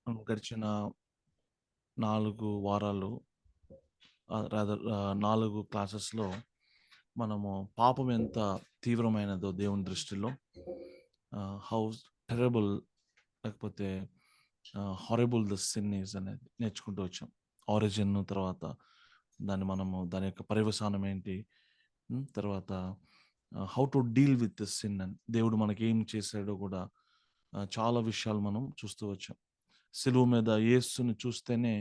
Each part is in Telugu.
గడిచిన 4 వారాలు రాదర్ 4 క్లాసెస్‌లో మనము పాపం ఎంత తీవ్రమైనదో దేవుని దృష్టిలో హౌ టెరబుల్ లేకపోతే హారబుల్ ద సిన్ ఈజ్ అనేది నేర్చుకుంటూ వచ్చాం. ఆరిజిన్ తర్వాత దాని యొక్క పర్యవసానం ఏంటి, తర్వాత how to deal with the sin అని దేవుడు మనకి ఏం చేశాడో కూడా చాలా విషయాలు మనం చూస్తూ వచ్చాం. సిలువ మీద యేసుని చూస్తేనే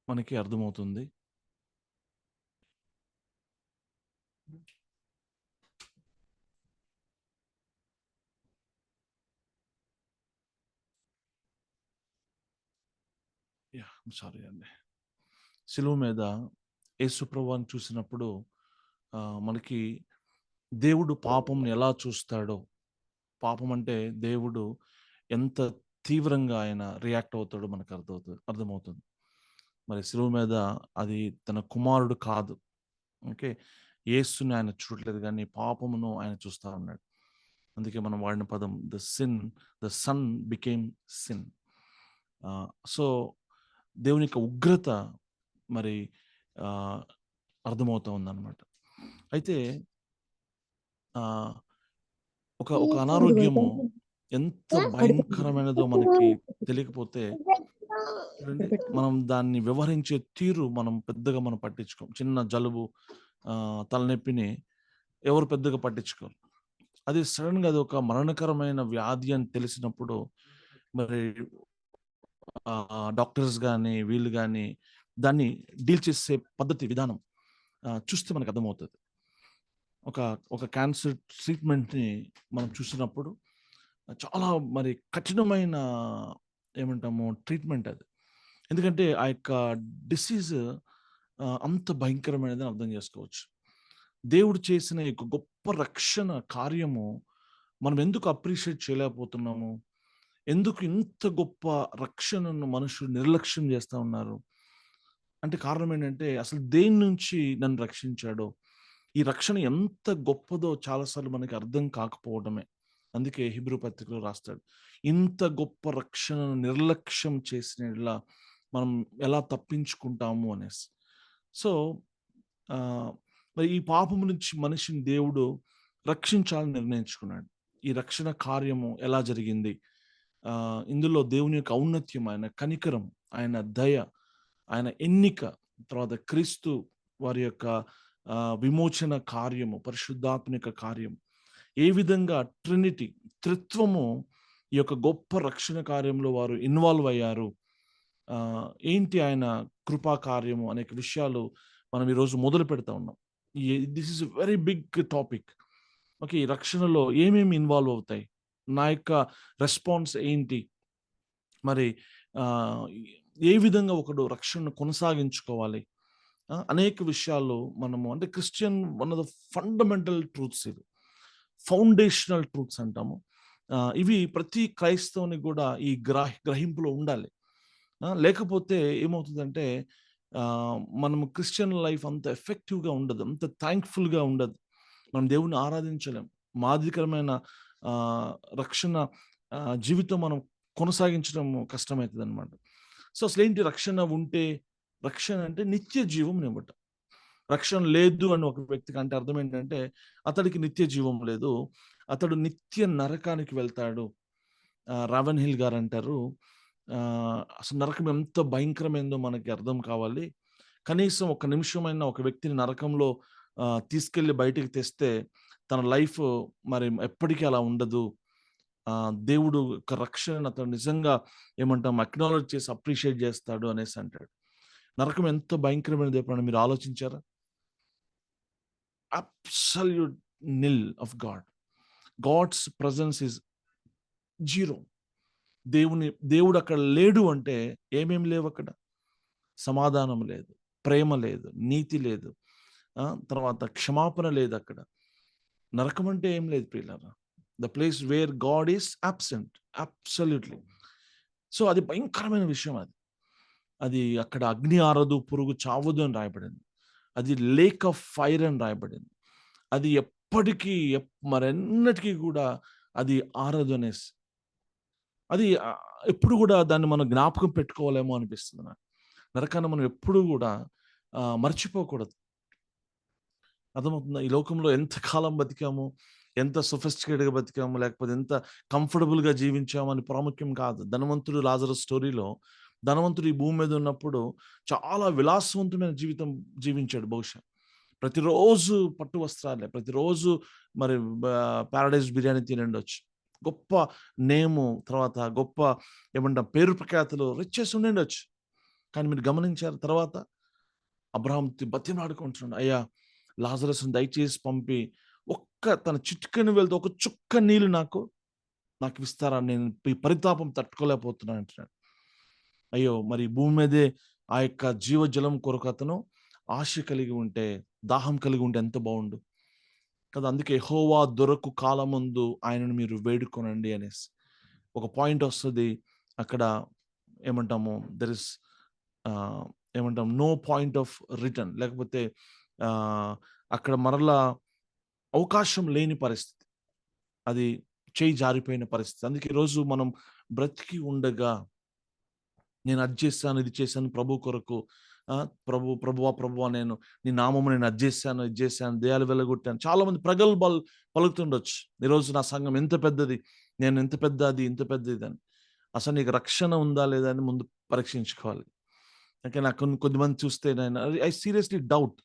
మనకి అర్థమవుతుంది. సారీ అండి. సిలువ మీద యేసు ప్రభువుని చూసినప్పుడు మనకి దేవుడు పాపంని ఎలా చూస్తాడో, పాపం అంటే దేవుడు ఎంత తీవ్రంగా ఆయన రియాక్ట్ అవుతాడో మనకు అర్థమవుతుంది. మరి సిలువ మీద అది తన కుమారుడు కాదు. ఓకే. యేసుని ఆయన చూడట్లేదు కానీ పాపమును ఆయన చూస్తా ఉన్నాడు. అందుకే మనం వాడిన పదం the son became sin. So దేవుని యొక్క ఉగ్రత మరి అర్థమవుతా ఉందన్నమాట. అయితే ఒక అనారోగ్యము ఎంత భయంకరమైనదో మనకి తెలియకపోతే చూడండి, మనం దాన్ని వ్యవహరించే తీరు మనం పెద్దగా పట్టించుకోం. చిన్న జలుబు, తలనొప్పిని ఎవరు పెద్దగా పట్టించుకోరు. అది సడన్‌గా అది ఒక మరణకరమైన వ్యాధి అని తెలిసినప్పుడు మరి డాక్టర్స్ గానీ, వీళ్ళు గానీ దాన్ని డీల్ చేసే పద్ధతి, విధానం చూస్తే మనకు అర్థమవుతది. ఒక క్యాన్సర్ ట్రీట్మెంట్‌ని మనం చూసినప్పుడు చాలా మరి కఠినమైన ఏమంటాము ట్రీట్మెంట్ అది. ఎందుకంటే ఆ యొక్క డిసీజ్ అంత భయంకరమైనదని అర్థం చేసుకోవచ్చు. దేవుడు చేసిన ఈ గొప్ప రక్షణ కార్యము మనం ఎందుకు అప్రిషియేట్ చేయలేకపోతున్నాము? ఎందుకు ఇంత గొప్ప రక్షణను మనుషులు నిర్లక్ష్యం చేస్తా ఉన్నారు? అంటే కారణం ఏంటంటే అసలు దేని నుంచి నన్ను రక్షించాడో, ఈ రక్షణ ఎంత గొప్పదో చాలా సార్లు మనకి అర్థం కాకపోవడమే. అందుకే హీబ్రూ పత్రికలో రాస్తాడు, ఇంత గొప్ప రక్షణను నిర్లక్ష్యం చేసిన యెడల మనం ఎలా తప్పించుకుంటాము అనేసి. సో మరి ఈ పాపము నుంచి మనిషిని దేవుడు రక్షించాలని నిర్ణయించుకున్నాడు. ఈ రక్షణ కార్యము ఎలా జరిగింది? ఇందులో దేవుని యొక్క ఔన్నత్యం, ఆయన కనికరం, ఆయన దయ, ఆయన ఎన్నిక, తర్వాత క్రీస్తు వారి యొక్క విమోచన కార్యము, పరిశుద్ధాత్మ యొక్క కార్యం, ఏ విధంగా ట్రినిటీ, త్రిత్వము ఈ యొక్క గొప్ప రక్షణ కార్యంలో వారు ఇన్వాల్వ్ అయ్యారు, ఏంటి ఆయన కృపా కార్యము అనేక విషయాలు మనం ఈరోజు మొదలు పెడతా ఉన్నాం. This is very big topic. Okay. ఈ రక్షణలో ఏమేమి ఇన్వాల్వ్ అవుతాయి, నా యొక్క రెస్పాన్స్ ఏంటి, మరి ఏ విధంగా ఒకడు రక్షణను కొనసాగించుకోవాలి, అనేక విషయాలు మనము అంటే Christian one of the fundamental truths, ఇది ఫౌండేషనల్ ట్రూత్స్ అంటాము. ఇవి ప్రతి క్రైస్తవునికి కూడా ఈ గ్రహింపులో ఉండాలి. లేకపోతే ఏమవుతుందంటే మనము క్రిస్టియన్ లైఫ్ అంత ఎఫెక్టివ్‌గా ఉండదు. అంత థాంక్‌ఫుల్‌గా ఉండదు. మనం దేవుడిని ఆరాధించలేం. మాదిరికరమైన రక్షణ జీవితం మనం కొనసాగించడం కష్టమైతదనమాట. సో అసలేంటి రక్షణ ఉంటే? రక్షణ అంటే నిత్య జీవం ఇవ్వటం. రక్షణ లేదు అని ఒక వ్యక్తికి అంటే అర్థం ఏంటంటే అతడికి నిత్య జీవం లేదు. అతడు నిత్య నరకానికి వెళ్తాడు. రావెన్ హిల్ గారు అంటారు, అసలు నరకం ఎంత భయంకరమైందో మనకి అర్థం కావాలి. కనీసం ఒక నిమిషమైనా ఒక వ్యక్తిని నరకంలో తీసుకెళ్ళి బయటికి తెస్తే తన లైఫ్ మరి ఎప్పటికీ అలా ఉండదు. దేవుడు యొక్క రక్షణను అతను నిజంగా ఏమంటాం అక్నాలెడ్జ్ చేసి అప్రిషియేట్ చేస్తాడు అనేసి అంటాడు. నరకం ఎంత భయంకరమైనది ఎప్పుడైనా మీరు ఆలోచించారా? Absolute nil of God. God's presence is zero. దేవుడు అక్కడ లేడు అంటే ఏమేమి లేవు అక్కడ? సమాధానం లేదు, ప్రేమ లేదు, నీతి లేదు, తర్వాత క్షమాపణ లేదు అక్కడ. నరకం అంటే ఏం లేదు ప్రియులారా. The place where God is absent absolutely. So అది భయంకరమైన విషయం. అది అక్కడ అగ్ని ఆరదు, పురుగు చావదు అని రాయబడింది. అది లేక్ ఆఫ్ ఫైర్ అని రాయబడింది. అది ఎప్పటికీ మరెన్నటికీ కూడా అది ఆరదు అనేసి. అది ఎప్పుడు కూడా దాన్ని మనం జ్ఞాపకం పెట్టుకోవాలేమో అనిపిస్తుంది నాకు. నరకాన్ని మనం ఎప్పుడు కూడా మర్చిపోకూడదు. అర్థమవుతుందా? ఈ లోకంలో ఎంత కాలం బతికాము, ఎంత సొఫిస్టికేటెడ్‌గా బతికాము, లేకపోతే ఎంత కంఫర్టబుల్‌గా జీవించాము అని ప్రాముఖ్యం కాదు. ధనవంతుడు లాజరస్ స్టోరీలో ధనవంతుడు ఈ భూమి మీద ఉన్నప్పుడు చాలా విలాసవంతమైన జీవితం జీవించాడు బహుశా. ప్రతిరోజు పట్టు వస్త్రాలే, ప్రతిరోజు మరి పారడైజ్ బిర్యానీ తినుండొచ్చు. గొప్ప నేము, తర్వాత గొప్ప ఏమంటాం పేరు ప్రఖ్యాతులు రిచెస్ ఉండిండొచ్చు. కానీ మీరు గమనించారా తర్వాత? అబ్రాహాం బతిమలాడుకుంటున్నాడు, అయ్యా లాజరస్‌ని దయచేసి పంపి తన చిటికెన వేలుతో ఒక చుక్క నీళ్ళు నాకు ఇస్తారా? నేను ఈ పరితాపం తట్టుకోలేకపోతున్నాను అంటున్నాడు. అయ్యో! మరి భూమి మీదే ఆ యొక్క జీవజలం కొరకు అతను ఆశ కలిగి ఉంటే, దాహం కలిగి ఉంటే ఎంత బావుండు కదా! అందుకే యెహోవా దొరకు కాలమందు ఆయనను మీరు వేడుకొనండి అనేసి. ఒక పాయింట్ వస్తది. అక్కడ ఏమంటాము, దేర్ ఇస్ ఏమంటాం, నో పాయింట్ ఆఫ్ రిటర్న్, లేకపోతే ఆహ్, అక్కడ మరలా అవకాశం లేని పరిస్థితి. అది చేయి జారిపోయిన పరిస్థితి. అందుకే ఈరోజు మనం బ్రతికి ఉండగా నేను అది చేశాను, ఇది చేశాను ప్రభు కొరకు. ప్రభువా నేను నీ నామమున నేను అది చేశాను, ఇది చేశాను, దెయ్యాలు వెళ్ళగొట్టాను. చాలామంది ప్రగల్భాలు పలుకుతుండొచ్చు. ఈరోజు నా సంఘం ఎంత పెద్దది, నేను ఎంత పెద్దది, ఇంత పెద్దది అని. అసలు నీకు రక్షణ ఉందా లేదా అని ముందు పరీక్షించుకోవాలి. అంటే నాకు కొద్దిమంది చూస్తే నేను ఐ సీరియస్‌లీ డౌట్.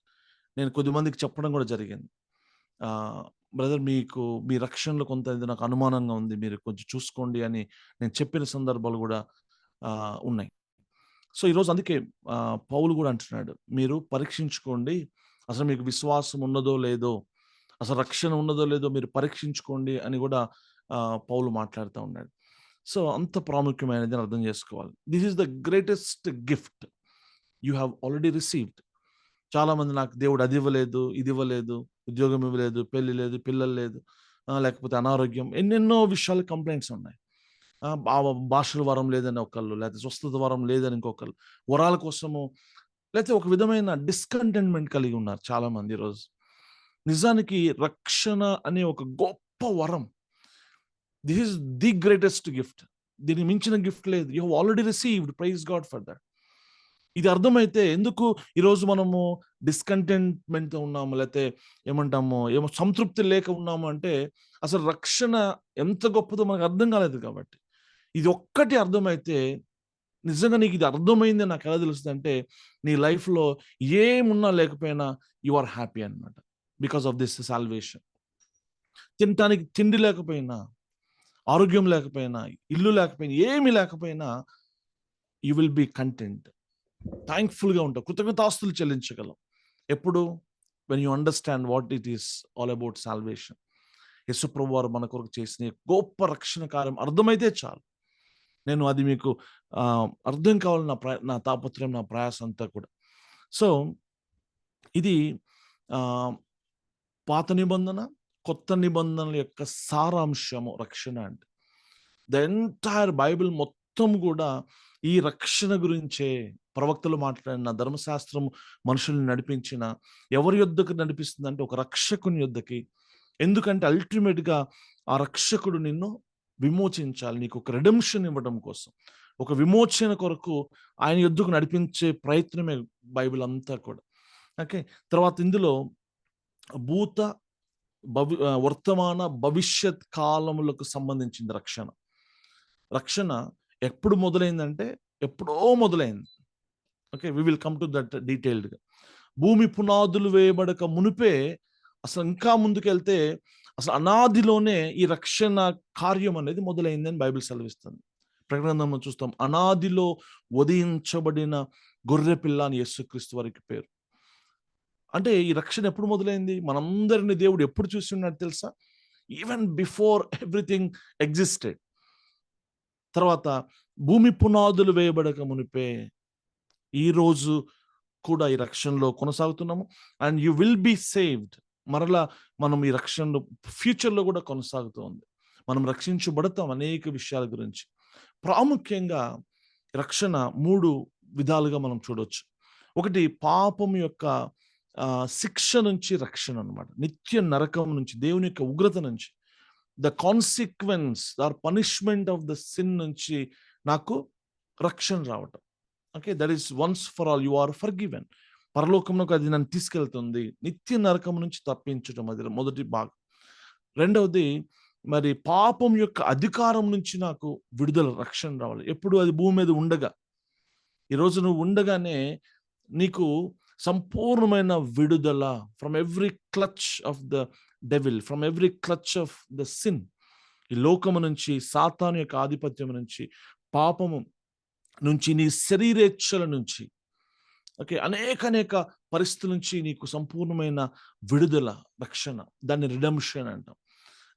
నేను కొద్దిమందికి చెప్పడం కూడా జరిగింది. బ్రదర్ మీ రక్షణలో కొంత ఇది నాకు అనుమానంగా ఉంది. మీరు కొంచెం చూసుకోండి అని నేను చెప్పిన సందర్భాలు కూడా ఉన్నాయి. సో, ఈరోజు అందుకే పౌలు గూడా అంటున్నాడు, మీరు పరీక్షించుకోండి. అసలు మీకు విశ్వాసం ఉన్నదో లేదో, అసలు రక్షణ ఉన్నదో లేదో మీరు పరీక్షించుకోండి అని గూడా పౌలు మాట్లాడుతా ఉన్నాడు. సో, అంత ప్రాముఖ్యమైనది అని అర్థం చేసుకోవాలి. This is the greatest gift you have already received. చాలామంది నాకు దేవుడు అది ఇవ్వలేదు, ఇది ఇవ్వలేదు, ఉద్యోగం ఇవ్వలేదు, పెళ్లి లేదు, పిల్లలు లేదు, లేకపోతే అనారోగ్యం, ఎన్నెన్నో విషయాలు కంప్లెయింట్స్ ఉన్నాయి. భాషల వరం లేదని ఒకళ్ళు, లేకపోతే స్వస్థత వరం లేదని ఇంకొకళ్ళు. వరాల కోసము లేతే ఒక విధమైన డిస్‌కంటెంట్‌మెంట్ కలిగి ఉన్నారు చాలామంది ఈరోజు. నిజానికి రక్షణ అనే ఒక గొప్ప వరం. This is the greatest gift. దీనికి మించిన గిఫ్ట్ లేదు. You have already received. Praise God for that. ఇది అర్థమైతే ఎందుకు ఈరోజు మనము డిస్‌కంటెంట్‌మెంట్‌తో ఉన్నాము, లేతే ఏమంటాము, సంతృప్తి లేక ఉన్నాము అంటే, అసలు రక్షణ ఎంత గొప్పదో మనకు అర్థం కాలేదు కాబట్టి. ఇది ఒక్కటి అర్థమైతే, నిజంగా నీకు ఇది అర్థమైందని నాకు ఎలా తెలుస్తదంటే, నీ లైఫ్‌లో ఏమున్నా లేకపోయినా యూ ఆర్ హ్యాపీ అన్నమాట. Because of this salvation. తినటానికి తిండి లేకపోయినా, ఆరోగ్యం లేకపోయినా, ఇల్లు లేకపోయినా, ఏమి లేకపోయినా యూ విల్ బి కంటెంట్. థాంక్‌ఫుల్‌గా ఉంటావు. కృతజ్ఞతాస్తుతులు చెల్లించగలవు. ఎప్పుడు? When you understand what it is all about salvation. యేసుప్రభు వారు మన కొరకు చేసిన గొప్ప రక్షణ కార్యం అర్థమైతే చాలు. నేను అది మీకు అర్థం కావాలని నా తాపత్రయం, నా ప్రయాస అంతా కూడా. సో, ఇది ఆహ్, పాత నిబంధన, కొత్త నిబంధనల యొక్క సారాంశము రక్షణ అంటే. ద ఎంటైర్ బైబిల్ మొత్తం గూడా ఈ రక్షణ గురించే. ప్రవక్తలు మాట్లాడిన, ధర్మశాస్త్రం మనుషుల్ని నడిపించిన, ఎవరి యొద్దకు నడిపిస్తుందంటే ఒక రక్షకుని యొద్దకి. ఎందుకంటే అల్టిమేట్‌గా ఆ రక్షకుడు నిన్ను విమోచించాలి. నీకు ఒక రిడెంప్షన్ ఇవ్వడం కోసం, ఒక విమోచన కొరకు ఆయన యొద్దకు నడిపించే ప్రయత్నమే బైబిల్ అంతా కూడా. ఓకే. తర్వాత ఇందులో భూత, వర్తమాన, భవిష్యత్ కాలములకు సంబంధించింది రక్షణ. రక్షణ ఎప్పుడు మొదలైందంటే, ఎప్పుడో మొదలైంది. Okay. We will come to that డీటెయిల్డ్‌గా. భూమి పునాదులు వేయబడక మునుపే, అసలు ఇంకా ముందుకెళ్తే అసలు అనాదిలోనే ఈ రక్షణ కార్యం అనేది మొదలైందని బైబిల్ సెలవిస్తుంది. ప్రకటన గ్రంథంలో చూస్తాం. అనాదిలో ఉదయించబడిన గొర్రెపిల్ల అని యేసుక్రీస్తు వారికి పేరు. అంటే ఈ రక్షణ ఎప్పుడు మొదలైంది? మనందరిని దేవుడు ఎప్పుడు చూస్తున్నాడో తెలుసా? Even before everything existed. తర్వాత భూమి పునాదులు వేయబడక మునిపే, ఈరోజు కూడా ఈ రక్షణలో కొనసాగుతున్నాము. And you will be saved. మరలా మనం ఈ రక్షణలో ఫ్యూచర్‌లో కూడా కొనసాగుతూ ఉంది. మనం రక్షించబడతాం అనేక విషయాల గురించి. ప్రాముఖ్యంగా రక్షణ 3 విధాలుగా మనం చూడొచ్చు. ఒకటి పాపం యొక్క శిక్ష నుంచి రక్షణ అన్నమాట. నిత్య నరకం నుంచి, దేవుని యొక్క ఉగ్రత నుంచి. The consequence or punishment of the sin నుంచి నాకు రక్షణ రావటం. Okay, that is once for all you are forgiven. పరలోకంలోకి అది నన్ను తీసుకెళ్తుంది, నిత్య నరకం నుంచి తప్పించడం, అది మొదటి భాగం. రెండవది, మరి పాపం యొక్క అధికారం నుంచి నాకు విడుదల, రక్షణ రావాలి. ఎప్పుడు అది భూమి మీద ఉండగా. ఈరోజు నువ్వు ఉండగానే నీకు సంపూర్ణమైన విడుదల from every clutch of the devil, from every clutch of the sin. ఈ లోకము నుంచి, సాతాను యొక్క ఆధిపత్యం నుంచి, పాపము నుంచి, నీ శరీరేచ్ఛల నుంచి, ఓకే, అనేక పరిస్థితుల నుంచి నీకు సంపూర్ణమైన విడుదల, రక్షణ. దాన్ని రిడెంప్షన్ అంటాం.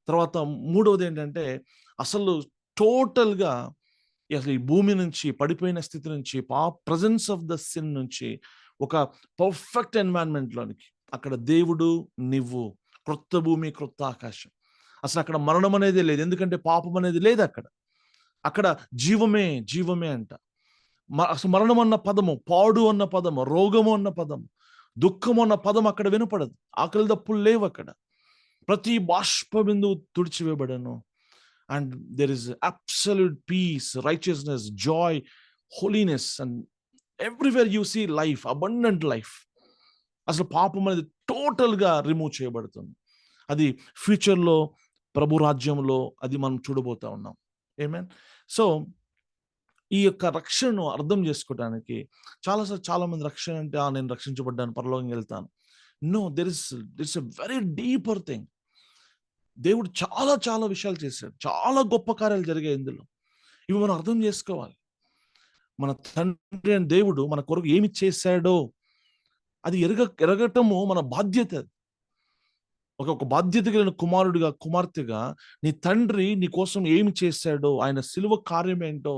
తర్వాత మూడవది ఏంటంటే, అసలు టోటల్గా అసలు ఈ భూమి నుంచి, పడిపోయిన స్థితి నుంచి, ప్రజెన్స్ ఆఫ్ ద సిన్ నుంచి ఒక పర్ఫెక్ట్ ఎన్వైరన్మెంట్లోనికి, అక్కడ దేవుడు, నువ్వు, క్రొత్త భూమి, క్రొత్త ఆకాశం. అసలు అక్కడ మరణం అనేది లేదు, ఎందుకంటే పాపం అనేది లేదు అక్కడ. అక్కడ జీవమే అంట. అసలు మరణం అన్న పదము, పాడు అన్న పదము, రోగము అన్న పదము, దుఃఖము అన్న పదం అక్కడ వినపడదు. ఆకలి దప్పులు లేవు అక్కడ. ప్రతి బాష్ప బిందువు తుడిచివేయబడను. And there is absolute peace, righteousness, joy, holiness, and everywhere you see life, abundant life. అసలు పాపం అనేది టోటల్గా రిమూవ్ చేయబడుతుంది. అది ఫ్యూచర్లో ప్రభు రాజ్యంలో అది మనం చూడబోతా ఉన్నాం. ఆమేన్. సో ఈ యొక్క రక్షణను అర్థం చేసుకోవడానికి చాలా మంది రక్షణ అంటే, నేను రక్షించబడ్డాను, పరలోకం వెళ్తాను. No, it's a very deeper thing. దేవుడు చాలా విషయాలు చేశాడు, చాలా గొప్ప కార్యాలు జరిగాయి ఇందులో. ఇవి మనం అర్థం చేసుకోవాలి. మన తండ్రి అని దేవుడు మన కొరకు ఏమి చేశాడో అది ఎరగటము మన బాధ్యత. ఒక బాధ్యత కలిగిన కుమారుడిగా, కుమార్తెగా, నీ తండ్రి నీ కోసం ఏమి చేశాడో, ఆయన సిలువ కార్యం ఏంటో,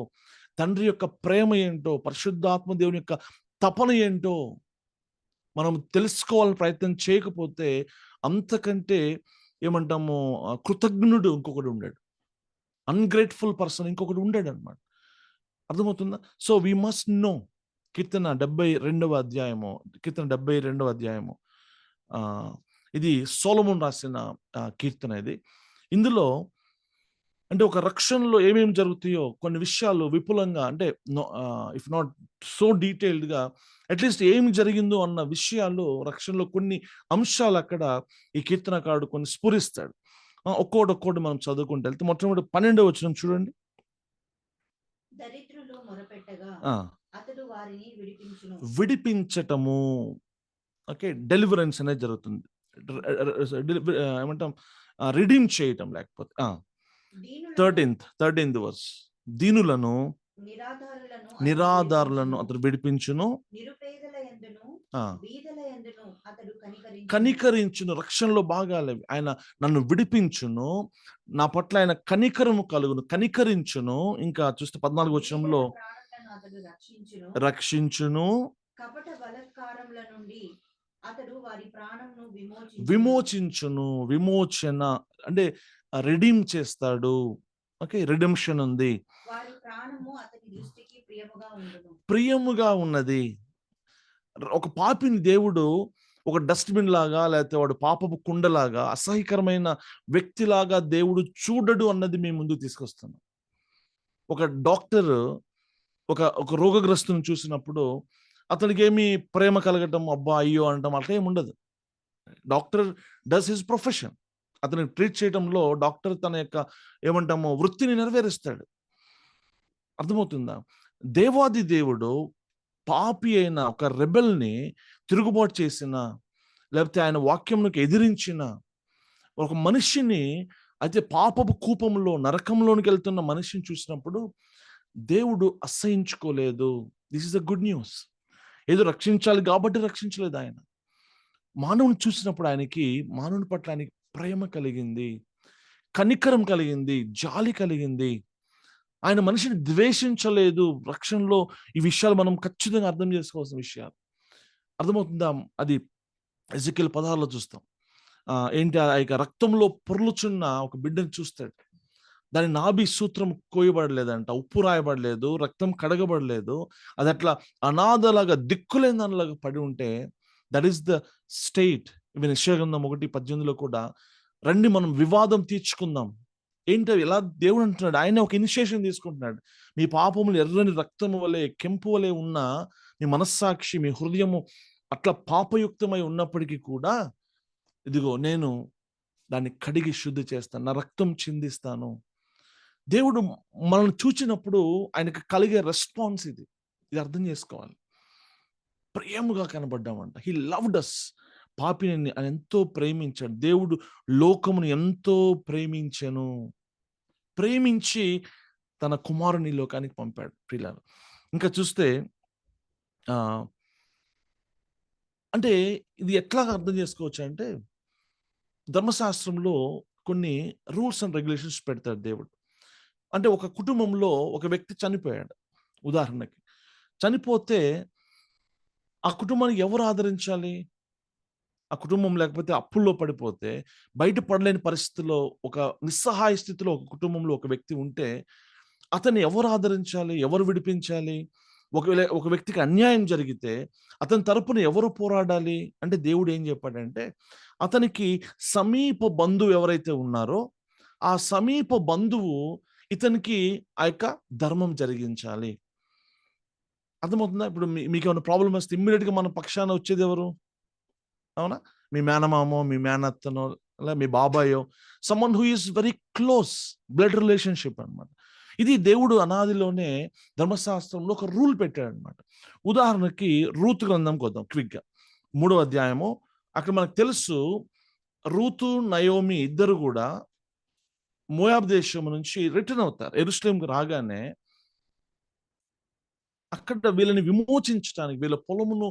తండ్రి యొక్క ప్రేమ ఏంటో, పరిశుద్ధాత్మ దేవుని యొక్క తపన ఏంటో మనం తెలుసుకోవాలని ప్రయత్నం చేయకపోతే, అంతకంటే ఏమంటాము, కృతజ్ఞుడు ఇంకొకటి ఉండాడు, అన్గ్రేట్ఫుల్ పర్సన్ ఇంకొకటి ఉండాడు అనమాట. అర్థమవుతుందా? So we must know. కీర్తన 72వ అధ్యాయము, ఇది సొలొమోను రాసిన కీర్తన. ఇది ఇందులో అంటే ఒక రక్షణలో ఏమేమి జరుగుతాయో కొన్ని విషయాలు విపులంగా, అంటే ఇఫ్ నాట్ సో డీటెయిల్డ్గా, అట్లీస్ట్ ఏమి జరిగిందో అన్న విషయాలు, రక్షణలో కొన్ని అంశాలు అక్కడ ఈ కీర్తనకారుడు కొన్ని స్ఫురిస్తాడు. ఒక్కోటి మనం చదువుకుంటే వెళ్తే, మొట్టమొదటి 12వ వచనం చూడండి. దరిద్రులు మొరపెట్టగా అతడు వారిని విడిపించటము. ఓకే, డెలివరెన్స్ అనేది జరుగుతుంది. ఏమంటాం, రిడీమ్ చేయటం. లేకపోతే 13th వర్స్, దీనులను, నిరాధారులను అతడు విడిపించును, కనికరించును. రక్షణలో భాగాలవి. ఆయన నన్ను విడిపించును, నా పట్ల ఆయన కనికరము కలుగును, కనికరించును. ఇంకా చూస్తే 14వ వచనంలో, రక్షించును, కపట బలాత్కారముల నుండి అతడు వారి ప్రాణమును విమోచించును. విమోచన అంటే రిడీమ్ చేస్తాడు. ఓకే, రిడెంప్షన్ ఉంది. వారి ప్రాణము అతని దృష్టికి ప్రియముగా ఉన్నది. ఒక పాపిని దేవుడు ఒక డస్ట్బిన్ లాగా, లేకపోతే వాడు పాపపు కుండలాగా, అసహ్యకరమైన వ్యక్తిలాగా దేవుడు చూడడు అన్నది మేము ముందుకు తీసుకొస్తున్నాం. ఒక డాక్టర్ ఒక రోగగ్రస్తుని చూసినప్పుడు అతనికి ఏమి ప్రేమ కలగటం, అబ్బా అయ్యో అనటం అట్లా ఏమి ఉండదు. Doctor does his profession. అతన్ని ట్రీట్ చేయడంలో డాక్టర్ తన యొక్క ఏమంటామో వృత్తిని నెరవేరుస్తాడు. అర్థమవుతుందా? దేవాది దేవుడు పాపి అయిన ఒక రెబెల్ని, తిరుగుబాటు చేసిన, లేకపోతే ఆయన వాక్యంకి ఎదిరించిన ఒక మనిషిని, అయితే పాపపు కూపంలో, నరకంలోనికి వెళ్తున్న మనిషిని చూసినప్పుడు దేవుడు అసహించుకోలేదు. This is the good news. ఏదో రక్షించాలి కాబట్టి రక్షించలేదు ఆయన. మానవుని చూసినప్పుడు మానవుని పట్ల ఆయనకి ప్రేమ కలిగింది, కనికరం కలిగింది, జాలి కలిగింది. ఆయన మనిషిని ద్వేషించలేదు. రక్షణలో ఈ విషయాలు మనం ఖచ్చితంగా అర్థం చేసుకోవాల్సిన విషయాలు. అర్థమవుతుందా? అది ఎజెకియల్ 16లో చూస్తాం. ఏంటి, ఆ యొక్క రక్తంలో పొర్లుచున్న ఒక బిడ్డని చూస్తాడు. దాని నాభి సూత్రం కోయబడలేదంట, ఉప్పు రాయబడలేదు, రక్తం కడగబడలేదు. అది అట్లా అనాథలాగా, దిక్కులేని దానిలాగా పడి ఉంటే, that is the state. Even యెషయా గ్రంథం 1:18లో కూడా, రండి మనం వివాదం తీర్చుకుందాం, ఏంటో ఎలా దేవుడు అంటున్నాడు, ఆయన ఒక ఇనిషియేషన్ తీసుకుంటున్నాడు. మీ పాపములు ఎర్రని రక్తము వలె కెంపు వలె ఉన్న మీ మనస్సాక్షి, మీ హృదయము అట్లా పాపయుక్తమై ఉన్నప్పటికీ కూడా ఇదిగో నేను దాన్ని కడిగి శుద్ధి చేస్తాను, నా రక్తం చిందిస్తాను. దేవుడు మనల్ని చూచినప్పుడు ఆయనకు కలిగే రెస్పాన్స్ ఇది. ఇది అర్థం చేసుకోవాలి. ప్రేమగా కనబడ్డామంట. హీ లవ్డ్ అస్. పాపిని ఆయన ఎంతో ప్రేమించాడు. దేవుడు లోకమును ఎంతో ప్రేమించెను. ప్రేమించి తన కుమారుని ఈ లోకానికి పంపాడు. ప్రియులారా, ఇంకా చూస్తే అంటే ఇది ఎట్లా అర్థం చేసుకోవచ్చు అంటే, ధర్మశాస్త్రంలో కొన్ని రూల్స్ అండ్ రెగ్యులేషన్స్ పెడతాడు దేవుడు. అంటే ఒక కుటుంబంలో ఒక వ్యక్తి చనిపోయాడు. ఉదాహరణకి చనిపోతే ఆ కుటుంబానికి ఎవరు ఆదరించాలి? ఆ కుటుంబం లేకపోతే అప్పుల్లో పడిపోతే బయట పడలేని పరిస్థితిలో ఒక నిస్సహాయ స్థితిలో ఒక కుటుంబంలో ఒక వ్యక్తి ఉంటే అతన్ని ఎవరు ఆదరించాలి? ఎవరు విడిపించాలి? ఒకవేళ ఒక వ్యక్తికి అన్యాయం జరిగితే అతని తరపున ఎవరు పోరాడాలి? అంటే దేవుడు ఏం చెప్పాడంటే, అతనికి సమీప బంధువు ఎవరైతే ఉన్నారో ఆ సమీప బంధువు ఇతనికి ఆ యొక్క ధర్మం జరిగించాలి. అర్థమవుతుందా? ఇప్పుడు మీకేమైనా ప్రాబ్లమ్ వస్తే ఇమ్మీడియట్‌గా మన పక్షాన వచ్చేది ఎవరు? అవునా? మీ మేనమామో, మీ మేనత్తనో, లేదా మీ బాబాయో, someone who is very close blood relationship అన్నమాట. ఇది దేవుడు అనాదిలోనే ధర్మశాస్త్రంలో ఒక రూల్ పెట్టాడన్నమాట. ఉదాహరణకి రూతు గ్రంథంకి వద్దాం క్విక్‌గా. 3వ అధ్యాయము. అక్కడ మనకు తెలుసు రూతు, నయోమి ఇద్దరు కూడా మోయాబు దేశం నుంచి రిటర్న్ అవుతారు. యెరూషలేముకి రాగానే అక్కడ వీళ్ళని విమోచించటానికి, వీళ్ళ పొలమును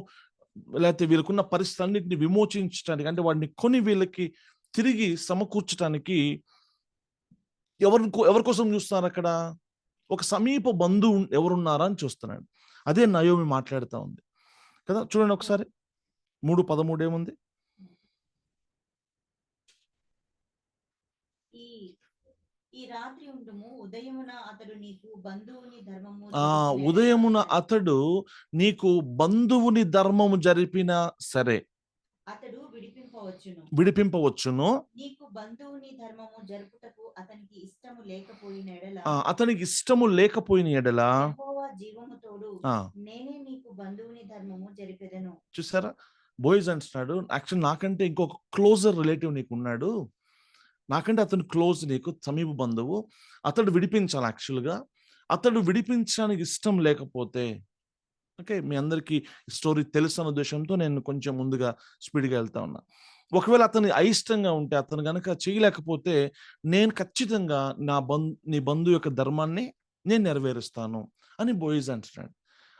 లేకపోతే వీళ్ళకున్న పరిస్థితులన్నిటిని విమోచించటానికి, అంటే వాడిని కొని వీళ్ళకి తిరిగి సమకూర్చటానికి ఎవరి కోసం చూస్తున్నారు అక్కడ? ఒక సమీప బంధువు ఎవరున్నారా అని చూస్తున్నాడు. అదే నయోమి మాట్లాడుతా ఉంది కదా. చూడండి ఒకసారి 3:13 ఏముంది? ఈ ఈ రాత్రి ఉండుము, ఉదయమున అతడు నీకు బంధువుని ధర్మము ఉదయమున అతడు నీకు బంధువుని ధర్మము జరిపినా సరే అతడు విడిపింపవచ్చును. నీకు బంధువుని ధర్మము జరుపుటకు అతనికి ఇష్టము లేకపోయిన ఎడల అతనికి ఇష్టము లేకపోయిన ఎడల యెహోవా జీవము తోడు నేనే నీకు బంధువుని ధర్మము జరిపెదను. చూసారా? బోయజ్ అంటున్నాడు, యాక్చువల్ నాకంటే ఇంకొక క్లోజర్ రిలేటివ్ నీకు ఉన్నాడు, నాకంటే అతను క్లోజ్, నీకు సమీప బంధువు, అతడు విడిపించాలి. యాక్చువల్గా అతడు విడిపించడానికి ఇష్టం లేకపోతే, ఓకే, మీ అందరికీ స్టోరీ తెలుసు అన్న ఉద్దేశంతో నేను కొంచెం ముందుగా స్పీడ్గా వెళ్తా ఉన్నా. ఒకవేళ అతను అయిష్టంగా ఉంటే, అతను కనుక చేయలేకపోతే, నేను ఖచ్చితంగా నీ బంధువు యొక్క ధర్మాన్ని నేను నెరవేరుస్తాను అని బోయిజ్ అంటున్నాడు.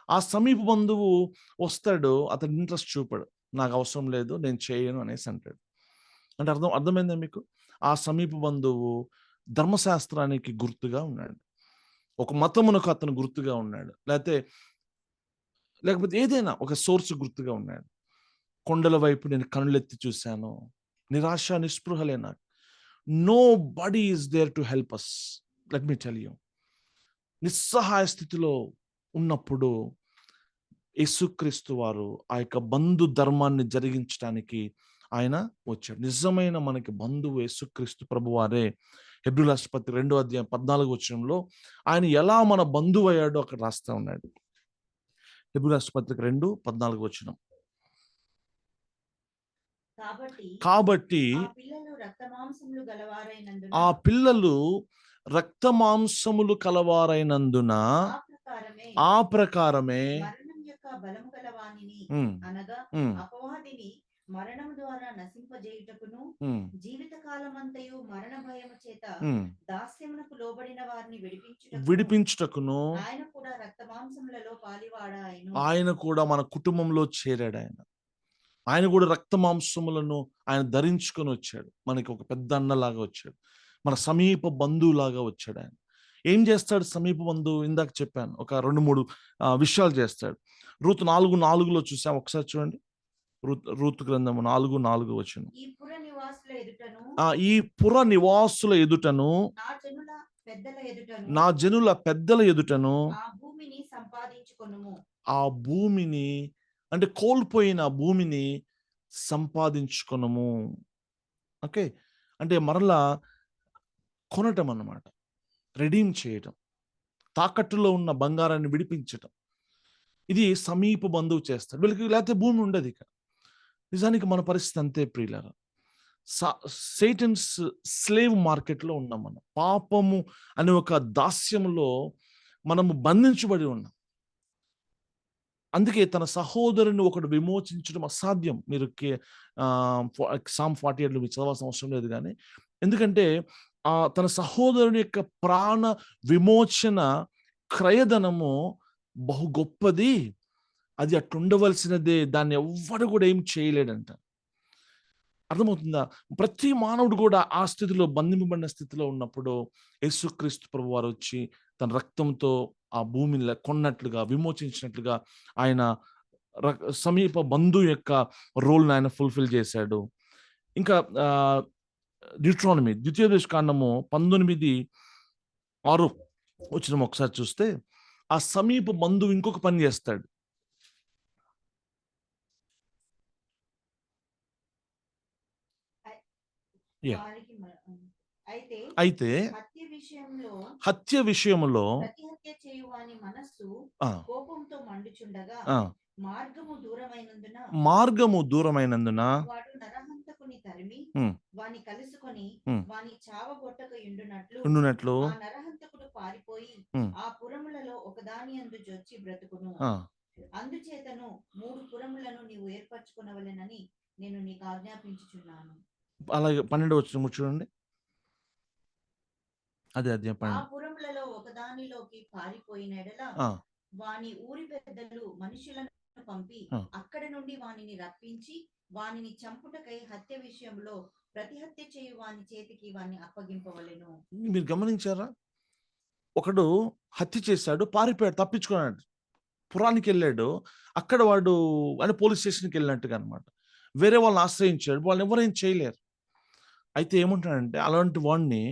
ఆ సమీప బంధువు వస్తాడు, అతను ఇంట్రెస్ట్ చూపాడు, నాకు అవసరం లేదు, నేను చేయను అనేసి అంటాడు. అంటే అర్థమైందా మీకు? ఆ సమీప బంధువు ధర్మశాస్త్రానికి గుర్తుగా ఉన్నాడు, ఒక మతమునకు అతను గుర్తుగా ఉన్నాడు, లేకపోతే ఏదైనా ఒక సోర్స్ గుర్తుగా ఉన్నాడు. కొండల వైపు నేను కనులెత్తి చూశాను, నిరాశ నిస్పృహలే నాకు. Nobody is there to help us. Let me tell you, నిస్సహాయ స్థితిలో ఉన్నప్పుడు యేసుక్రీస్తు వారు ఆ యొక్క బంధు ధర్మాన్ని జరిగించడానికి ఆయన వచ్చాడు. నిజమైన మనకి బంధువు యేసుక్రీస్తు ప్రభువారే. హెబ్రీ రాష్ట్రపతి 2వ అధ్యాయం 14వ వచనంలో ఆయన ఎలా మన బంధువు అయ్యాడో అక్కడ రాస్తా ఉన్నాడు. హెబ్రీ రాష్ట్రపత్రిక 2:14 వచనం. కాబట్టి ఆ పిల్లలు రక్త మాంసములు కలవారైనందున ఆ ప్రకారమే మరణం ద్వారా నశింపజేయుటకును జీవిత కాలమంతయు మరణ భయము చేత దాస్యమునకు లోబడిన వారిని విడిపించుటకును ఆయన కూడా రక్త మాంసములలో పాలివాడాయను. ఆయన కూడా మన కుటుంబంలో చేరాడు. ఆయన కూడా రక్త మాంసములను ఆయన ధరించుకొని వచ్చాడు. మనకి ఒక పెద్ద అన్నలాగా వచ్చాడు, మన సమీప బంధువులాగా వచ్చాడు. ఆయన ఏం చేస్తాడు? సమీప బంధువు ఇందాక చెప్పాను, ఒక 2-3 విషయాలు చేస్తాడు. రూతు 4:4లో చూసాం, ఒకసారి చూడండి. రూతు గ్రంథము 4:4 వచనం. ఈ పుర నివాసుల ఎదుటను నా జనుల పెద్దల ఎదుటను ఆ భూమిని, అంటే కోల్పోయిన భూమిని సంపాదించుకొనుము. ఓకే, అంటే మరలా కొనటం అన్నమాట, రెడీమ్ చేయటం, తాకట్టులో ఉన్న బంగారాన్ని విడిపించటం. ఇది సమీప బంధువు చేస్తాడు. వీళ్ళకి లేకపోతే భూమి ఉండదు ఇక. నిజానికి మన పరిస్థితి అంతే ప్రియులారా. సేటన్స్ స్లేవ్ మార్కెట్లో ఉన్నాం మనం. పాపము అనే ఒక దాస్యంలో మనము బంధించబడి ఉన్నాం. అందుకే తన సహోదరుని ఒకడు విమోచించడం అసాధ్యం. మీరు సామ్ 48 మీరు చదవాల్సిన అవసరం లేదు. కానీ ఎందుకంటే తన సహోదరుని యొక్క ప్రాణ విమోచన క్రయధనము బహు గొప్పది. అది అట్లుండవలసినదే. దాన్ని ఎవ్వడు కూడా ఏం చేయలేడంట. అర్థమవుతుందా? ప్రతి మానవుడు కూడా ఆ స్థితిలో, బంధింపబడిన స్థితిలో ఉన్నప్పుడు యేసుక్రీస్తు ప్రభువారు వచ్చి తన రక్తంతో ఆ భూమిని కొన్నట్లుగా, విమోచించినట్లుగా ఆయన సమీప బంధువు యొక్క రోల్ని ఆయన ఫుల్ఫిల్ చేశాడు. ఇంకా డ్యూట్రానమీ, ద్వితీయోపదేశకాండము 19:6 వచ్చిన ఒకసారి చూస్తే, ఆ సమీప బంధువు ఇంకొక పని చేస్తాడు. అయితే హత్య విషయంలో మార్గము దూరమైనందున ఉండునట్లు అందుచేతను 3 పురములను నీవు ఏర్పరచుకొనవలెనని నేను నీకు ఆజ్ఞాపించుచున్నాను. అలాగే 12 వచనం చూడండి. అదే ఆ పురములలో ఒకదానిలోకి పారిపోయిన ఎడల వాని ఊరి పెద్దలు మనుషులను పంపి అక్కడ నుండి వానిని రప్పించి వానిని చంపుటకై హత్య విషయంలో ప్రతి హత్య చేయు వాని చేతికి వాని అప్పగింపవలెను. మీరు గమనించారా? ఒకడు హత్య చేశాడు, పారిపోయాడు, తప్పించుకున్నాడు, పురానికి వెళ్ళాడు. అక్కడ వాడు అని పోలీస్ స్టేషన్కి వెళ్ళినట్టుగా అనమాట. వేరే వాళ్ళని ఆశ్రయించాడు, వాళ్ళని ఎవరేం చేయలేరు. అయితే ఏమంటాడంటే, అలాంటి వాడిని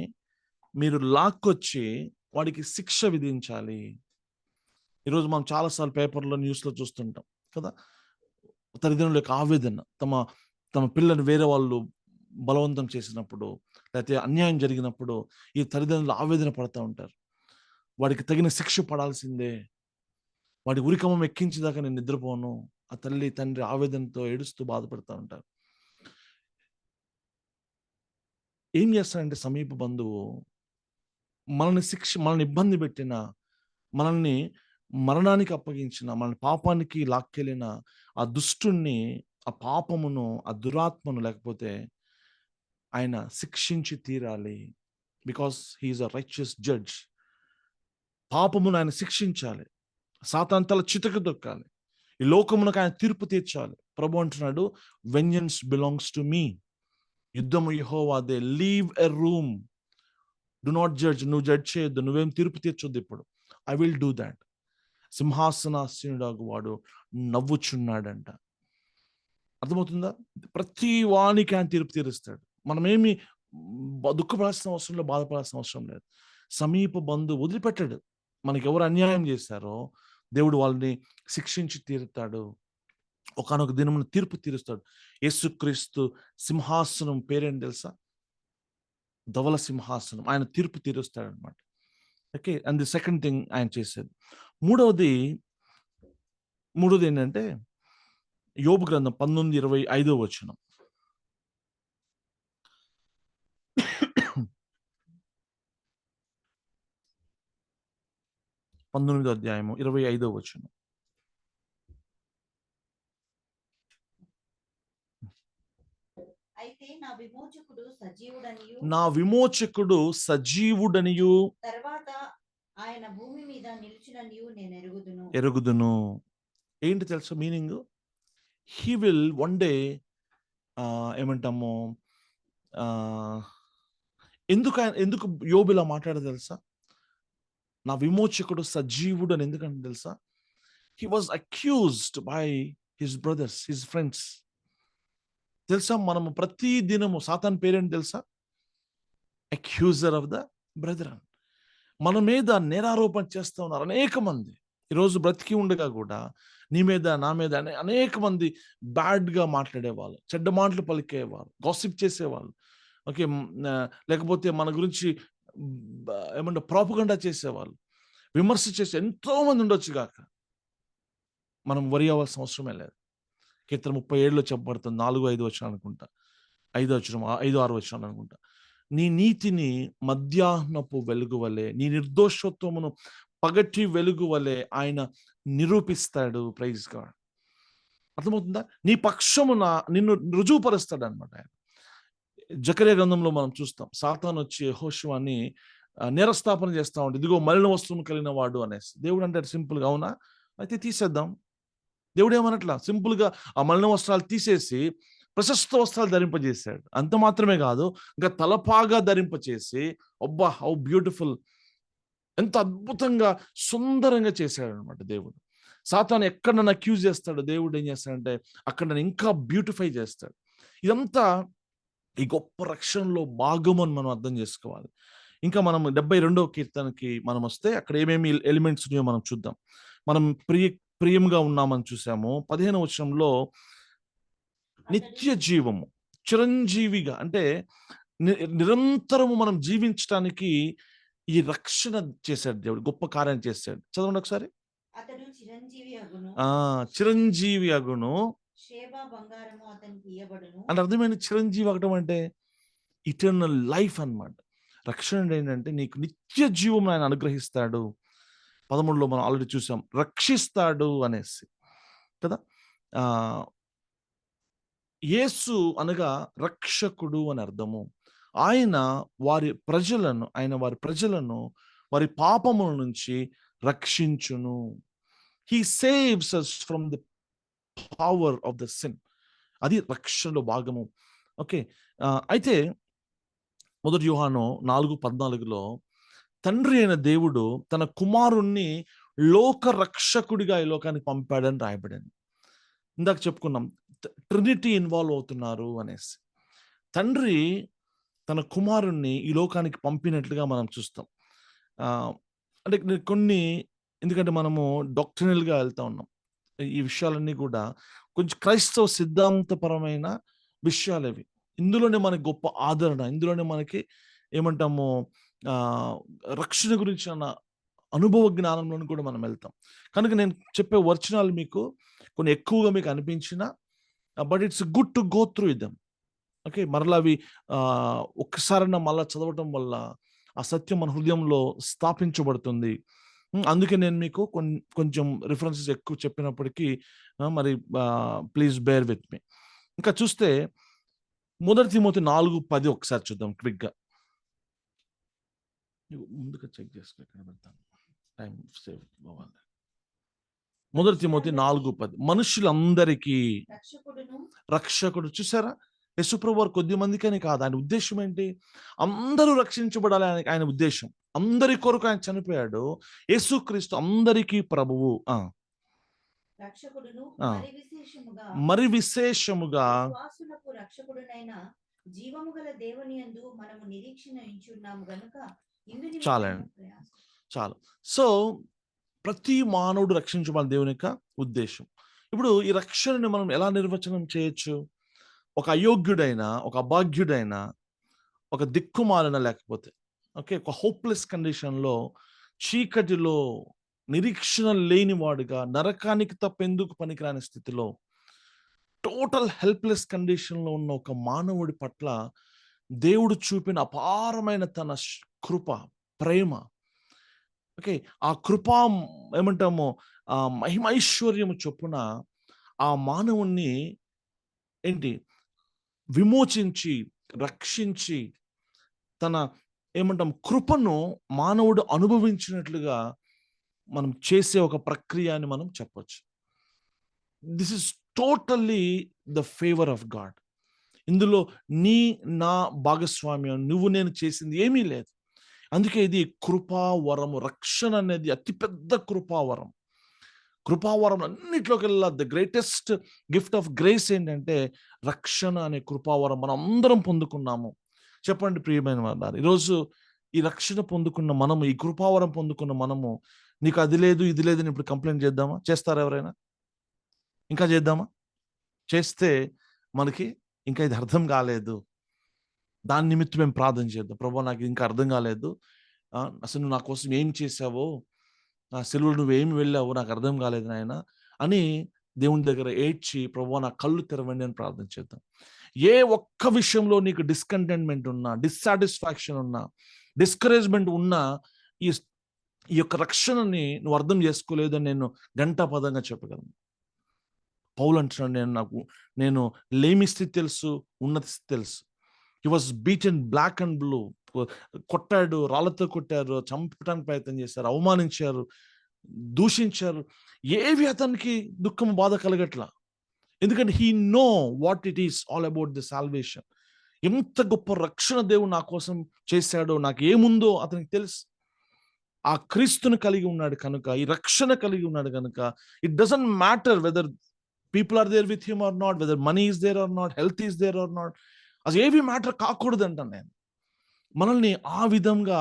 మీరు లాక్కొచ్చి వాడికి శిక్ష విధించాలి. ఈరోజు మనం చాలాసార్లు పేపర్లో, న్యూస్లో చూస్తుంటాం కదా. తల్లిదండ్రుల యొక్క ఆవేదన, తమ పిల్లని వేరే వాళ్ళు బలవంతం చేసినప్పుడు, లేకపోతే అన్యాయం జరిగినప్పుడు ఈ తల్లిదండ్రులు ఆవేదన పడుతూ ఉంటారు. వాడికి తగిన శిక్ష పడాల్సిందే, వాడి ఉరికమం ఎక్కించేదాకా నేను నిద్రపోను. ఆ తల్లి తండ్రి ఆవేదనతో ఏడుస్తూ బాధపడుతూ ఉంటారు. ఏం చేస్తాడంటే సమీప బంధువు మనల్ని ఇబ్బంది పెట్టిన, మనల్ని మరణానికి అప్పగించిన, మన పాపానికి లాక్కెళ్ళిన ఆ దుష్టుణ్ణి, ఆ పాపమును, ఆ దురాత్మను లేకపోతే ఆయన శిక్షించి తీరాలి. Because he is a righteous judge. పాపమును ఆయన శిక్షించాలి, సాతాను తల చితకు దొక్కాలి, ఈ లోకమునకు ఆయన తీర్పు తీర్చాలి. ప్రభు అంటున్నాడు, వెంజన్స్ బిలాంగ్స్ టు మీ. యుద్ధము యెహోవాదే. Leave a room, do not judge. నువ్వు జడ్జ్ చేయొద్దు, నువ్వేం తీర్పు తీర్చొద్దు. ఇప్పుడు ఐ విల్ డూ దాట్. సింహాసనాసీనుడు వాడు నవ్వుచున్నాడంట. అర్థమవుతుందా? ప్రతి వానికి ఆయన తీర్పు తీరుస్తాడు. మనమేమి దుఃఖపడాల్సిన అవసరం లేదు, బాధపడాల్సిన అవసరం లేదు. సమీప బంధువు వదిలిపెట్టాడు. మనకి ఎవరు అన్యాయం చేశారో దేవుడు వాళ్ళని శిక్షించి తీరుతాడు. ఒకానొక దినమున తీర్పు తీరుస్తాడు. యేసుక్రీస్తు సింహాసనం పేరేంటి తెలుసా? ధవల సింహాసనం. ఆయన తీర్పు తీరుస్తాడు అనమాట. Okay. And the second thing ఆయన చేసేది. మూడవది ఏంటంటే యోబు గ్రంథం 19:25 వచనం. 19వ అధ్యాయము 25వ వచనం. అయితే నా విమోచకుడు సజీవుడనియు తర్వాత ఆయన భూమి మీద నిలిచిననియు నేను ఎరుగుదును. ఏంటి తెలుసా meaning? He will one day ఏమంటాము, ఎందుకు యోబు ఇలా మాట్లాడదు తెలుసా? నా విమోచకుడు సజీవుడు అని ఎందుకంటే తెలుసా? He was accused by his brothers, his friends. తెలుసా, మనము ప్రతి దినము సాతాను పేరేంటి తెలుసా? Accuser of the brethren. మన మీద నేరారోపణ చేస్తూ ఉన్నారు అనేక మంది. ఈరోజు బ్రతికి ఉండగా కూడా నీ మీద, నా మీద అనేక మంది బ్యాడ్గా మాట్లాడేవాళ్ళు, చెడ్డ మాటలు పలికేవాళ్ళు, గాసిప్ చేసేవాళ్ళు. ఓకే. లేకపోతే మన గురించి ఏమంటే ప్రాపగండా చేసేవాళ్ళు, విమర్శ చేసే ఎంతో మంది ఉండొచ్చు గాక. మనం వరి అవ్వాల్సిన అవసరమే లేదు. కీర్తన 37లో చెప్పబడుతుంది. 4, 5 వచనాలు అనుకుంటా. 5 వచనం, 5, 6 వచనాలు అనుకుంటా. నీ నీతిని మధ్యాహ్నపు వెలుగు వలె, నీ నిర్దోషత్వమును పగటి వెలుగు వలె ఆయన నిరూపిస్తాడు. Praise God. అర్థమవుతుందా? నీ పక్షమున నిన్ను రుజువుపరుస్తాడనమాట ఆయన. జకర్యా గ్రంథంలో మనం చూస్తాం. సాతాను వచ్చి యెహోషువని నేరస్థాపన చేస్తా ఉంటే, ఇదిగో మలిన వస్తువును కలిగిన వాడు అనేసి. దేవుడు అంటాడు సింపుల్‌గా, అవునా? అయితే తీసేద్దాం. దేవుడు ఏమనట్లా, సింపుల్‌గా ఆ మలిన వస్త్రాలు తీసేసి ప్రశస్త వస్త్రాలు ధరింపజేశాడు. అంత మాత్రమే కాదు, ఇంకా తలపాగా ధరింపచేసి, అబ్బా! హౌ బ్యూటిఫుల్, ఎంత అద్భుతంగా సుందరంగా చేశాడనమాట దేవుడు. సాతాను ఎక్కడ నన్ను అక్యూజ్ చేస్తాడో దేవుడు ఏం చేస్తాడంటే అక్కడ నన్ను ఇంకా బ్యూటిఫై చేస్తాడు. ఇదంతా ఈ గొప్ప రక్షణలో భాగము అని మనం అర్థం చేసుకోవాలి. ఇంకా మనం 72వ కీర్తనకి మనం వస్తే అక్కడ ఏమేమి ఎలిమెంట్స్ ఉన్నాయో మనం చూద్దాం. మనం ప్రియంగా ఉన్నామని చూసాము. 15వ వచనంలో నిత్య జీవము, చిరంజీవిగా అంటే నిరంతరము మనం జీవించటానికి ఈ రక్షణ చేశాడు దేవుడు. గొప్ప కార్యం చేశాడు. చదవండి ఒకసారి. అతడు చిరంజీవి అగును. చిరంజీవి అగును. షేబా బంగారము అతనికి ఇయ్యబడును. అంటే అర్థమైంది. చిరంజీవి అగటం అంటే ఇటర్నల్ లైఫ్ అన్నమాట. రక్షణ ఏంటంటే నీకు నిత్య జీవం ఆయన అనుగ్రహిస్తాడు. 13లో మనం ఆల్రెడీ చూసాం, రక్షిస్తాడు అనేసి కదా. యేసు అనగా రక్షకుడు అని అర్థము. ఆయన వారి ప్రజలను వారి పాపముల నుంచి రక్షించును. He saves us from the power of the sin. అది రక్షణలో భాగము. ఓకే. అయితే 1 యోహాను 4:14లో తండ్రి అయిన దేవుడు తన కుమారుణ్ణి లోక రక్షకుడిగా ఈ లోకానికి పంపాడని రాయబడింది. ఇందాక చెప్పుకున్నాం, ట్రినిటీ ఇన్వాల్వ్ అవుతున్నారు అనేసి. తండ్రి తన కుమారుణ్ణి ఈ లోకానికి పంపినట్లుగా మనం చూస్తాం. అంటే కొన్ని, ఎందుకంటే మనము డాక్ట్రినల్‌గా వెళ్తా ఉన్నాం. ఈ విషయాలన్నీ కూడా కొంచెం క్రైస్తవ సిద్ధాంతపరమైన విషయాలవి. ఇందులోనే మనకి గొప్ప ఆదరణ, ఇందులోనే మనకి ఏమంటాము రక్షణ గురించిన అనుభవ జ్ఞానంలోని కూడా మనం వెళ్తాం. కనుక నేను చెప్పే వచనాలు మీకు కొన్ని ఎక్కువగా మీకు అనిపించినా, but it's good to go through them. Okay. మరలా అవి ఒక్కసారైనా మళ్ళా చదవటం వల్ల ఆ సత్యం మన హృదయంలో స్థాపించబడుతుంది. అందుకే నేను మీకు కొంచెం రిఫరెన్సెస్ ఎక్కువ చెప్పినప్పటికీ మరి ప్లీజ్ బేర్ విత్ మీ. ఇంకా చూస్తే 1 తిమోతి 4:10 ఒకసారి చూద్దాం క్విక్‌గా. ముందుగా చెక్ చేసుకో, ఇక్కడ పెడతాను, టైం సేవ్ అవ్వాలి. 1 తిమోతి 4:10 మనుషులందరికీ రక్షకుడు. చూసారా? యేసుప్రభు వారు కొద్ది మందికని కాదు. ఆయన ఉద్దేశం ఏంటి? అందరూ రక్షించబడాలి ఆయన ఉద్దేశం. అందరి కొరకు ఆయన చనిపోయాడు. యేసుక్రీస్తు అందరికీ ప్రభువు. మరి విశేషముగా రక్షకుడునైన జీవము గల దేవుని యందు మనము నిరీక్షణ ఉంచున్నాము గనుక చాలండి, చాలు. సో ప్రతి మానవుడు రక్షించబడాలి, దేవుని యొక్క ఉద్దేశం. ఇప్పుడు ఈ రక్షణని మనం ఎలా నిర్వచనం చేయొచ్చు? ఒక అయోగ్యుడైన, ఒక అభాగ్యుడైన, ఒక దిక్కుమాలిన, లేకపోతే ఓకే ఒక హోప్లెస్ కండిషన్లో, చీకటిలో, నిరీక్షణ లేనివాడుగా, నరకానికి తప్పెందుకు పనికిరాని స్థితిలో, టోటల్ హెల్ప్లెస్ కండిషన్లో ఉన్న ఒక మానవుడి పట్ల దేవుడు చూపిన అపారమైన తన కృప, ప్రేమ, ఓకే ఆ కృపా ఏమంటాము మహిమైశ్వర్యము చొప్పున ఆ మానవుణ్ణి ఏంటి విమోచించి, రక్షించి, తన ఏమంటాం కృపను మానవుడు అనుభవించినట్లుగా మనం చేసే ఒక ప్రక్రియ అని మనం చెప్పొచ్చు. This is totally the favour of God. ఇందులో నా భాగస్వామ్యం, నువ్వు నేను చేసింది ఏమీ లేదు. అందుకే ఇది కృపావరము. రక్షణ అనేది అతిపెద్ద కృపావరం. కృపావరం అన్నిట్లోకెల్లా the greatest gift of grace ఏంటంటే రక్షణ అనే కృపావరం మనం అందరం పొందుకున్నాము. చెప్పండి ప్రియమైన వారు, ఈరోజు ఈ రక్షణ పొందుకున్న మనము, ఈ కృపావరం పొందుకున్న మనము, నీకు అది లేదు ఇది లేదని ఇప్పుడు కంప్లైంట్ చేద్దామా? చేస్తారా ఎవరైనా? ఇంకా చేద్దామా? చేస్తే మనకి ఇంకా ఇది అర్థం కాలేదు. దాని నిమిత్తం మేము ప్రార్థన చేద్దాం. ప్రభువా నాకు ఇంకా అర్థం కాలేదు, అసలు నువ్వు నా కోసం ఏం చేసావో, నా సెలవులు నువ్వేమి వెళ్ళావో నాకు అర్థం కాలేదు నాయన అని దేవుని దగ్గర ఏడ్చి, ప్రభువా నా కళ్ళు తెరవండి అని ప్రార్థన చేద్దాం. ఏ ఒక్క విషయంలో నీకు డిస్కంటెంట్మెంట్ ఉన్నా, డిస్సాటిస్ఫాక్షన్ ఉన్నా, డిస్కరేజ్మెంట్ ఉన్నా, ఈ ఈ యొక్క రక్షణని నువ్వు అర్థం చేసుకోలేదని నేను ఘంటాపదంగా చెప్పగలను. పౌలు అంటున్నాడు, నేను లేమి స్థితి తెలుసు, ఉన్నత స్థితి తెలుసు. He was beaten black and blue. కొట్టాడు, రాళ్లతో కొట్టారు, చంపడానికి ప్రయత్నం చేశారు, అవమానించారు, దూషించారు. ఏవి అతనికి దుఃఖం, బాధ కలగట్లా. ఎందుకంటే he know what it is all about the salvation. ఎంత గొప్ప రక్షణ దేవుడు నా కోసం చేశాడో, నాకు ఏముందో అతనికి తెలుసు. ఆ క్రీస్తుని కలిగి ఉన్నాడు కనుక, ఈ రక్షణ కలిగి ఉన్నాడు కనుక, it doesn't matter whether people are there with him or not, whether money is there or not, health is there or not. అసలు ఏవి మ్యాటర్ కాకూడదు అంటాను నేను. మనల్ని ఆ విధంగా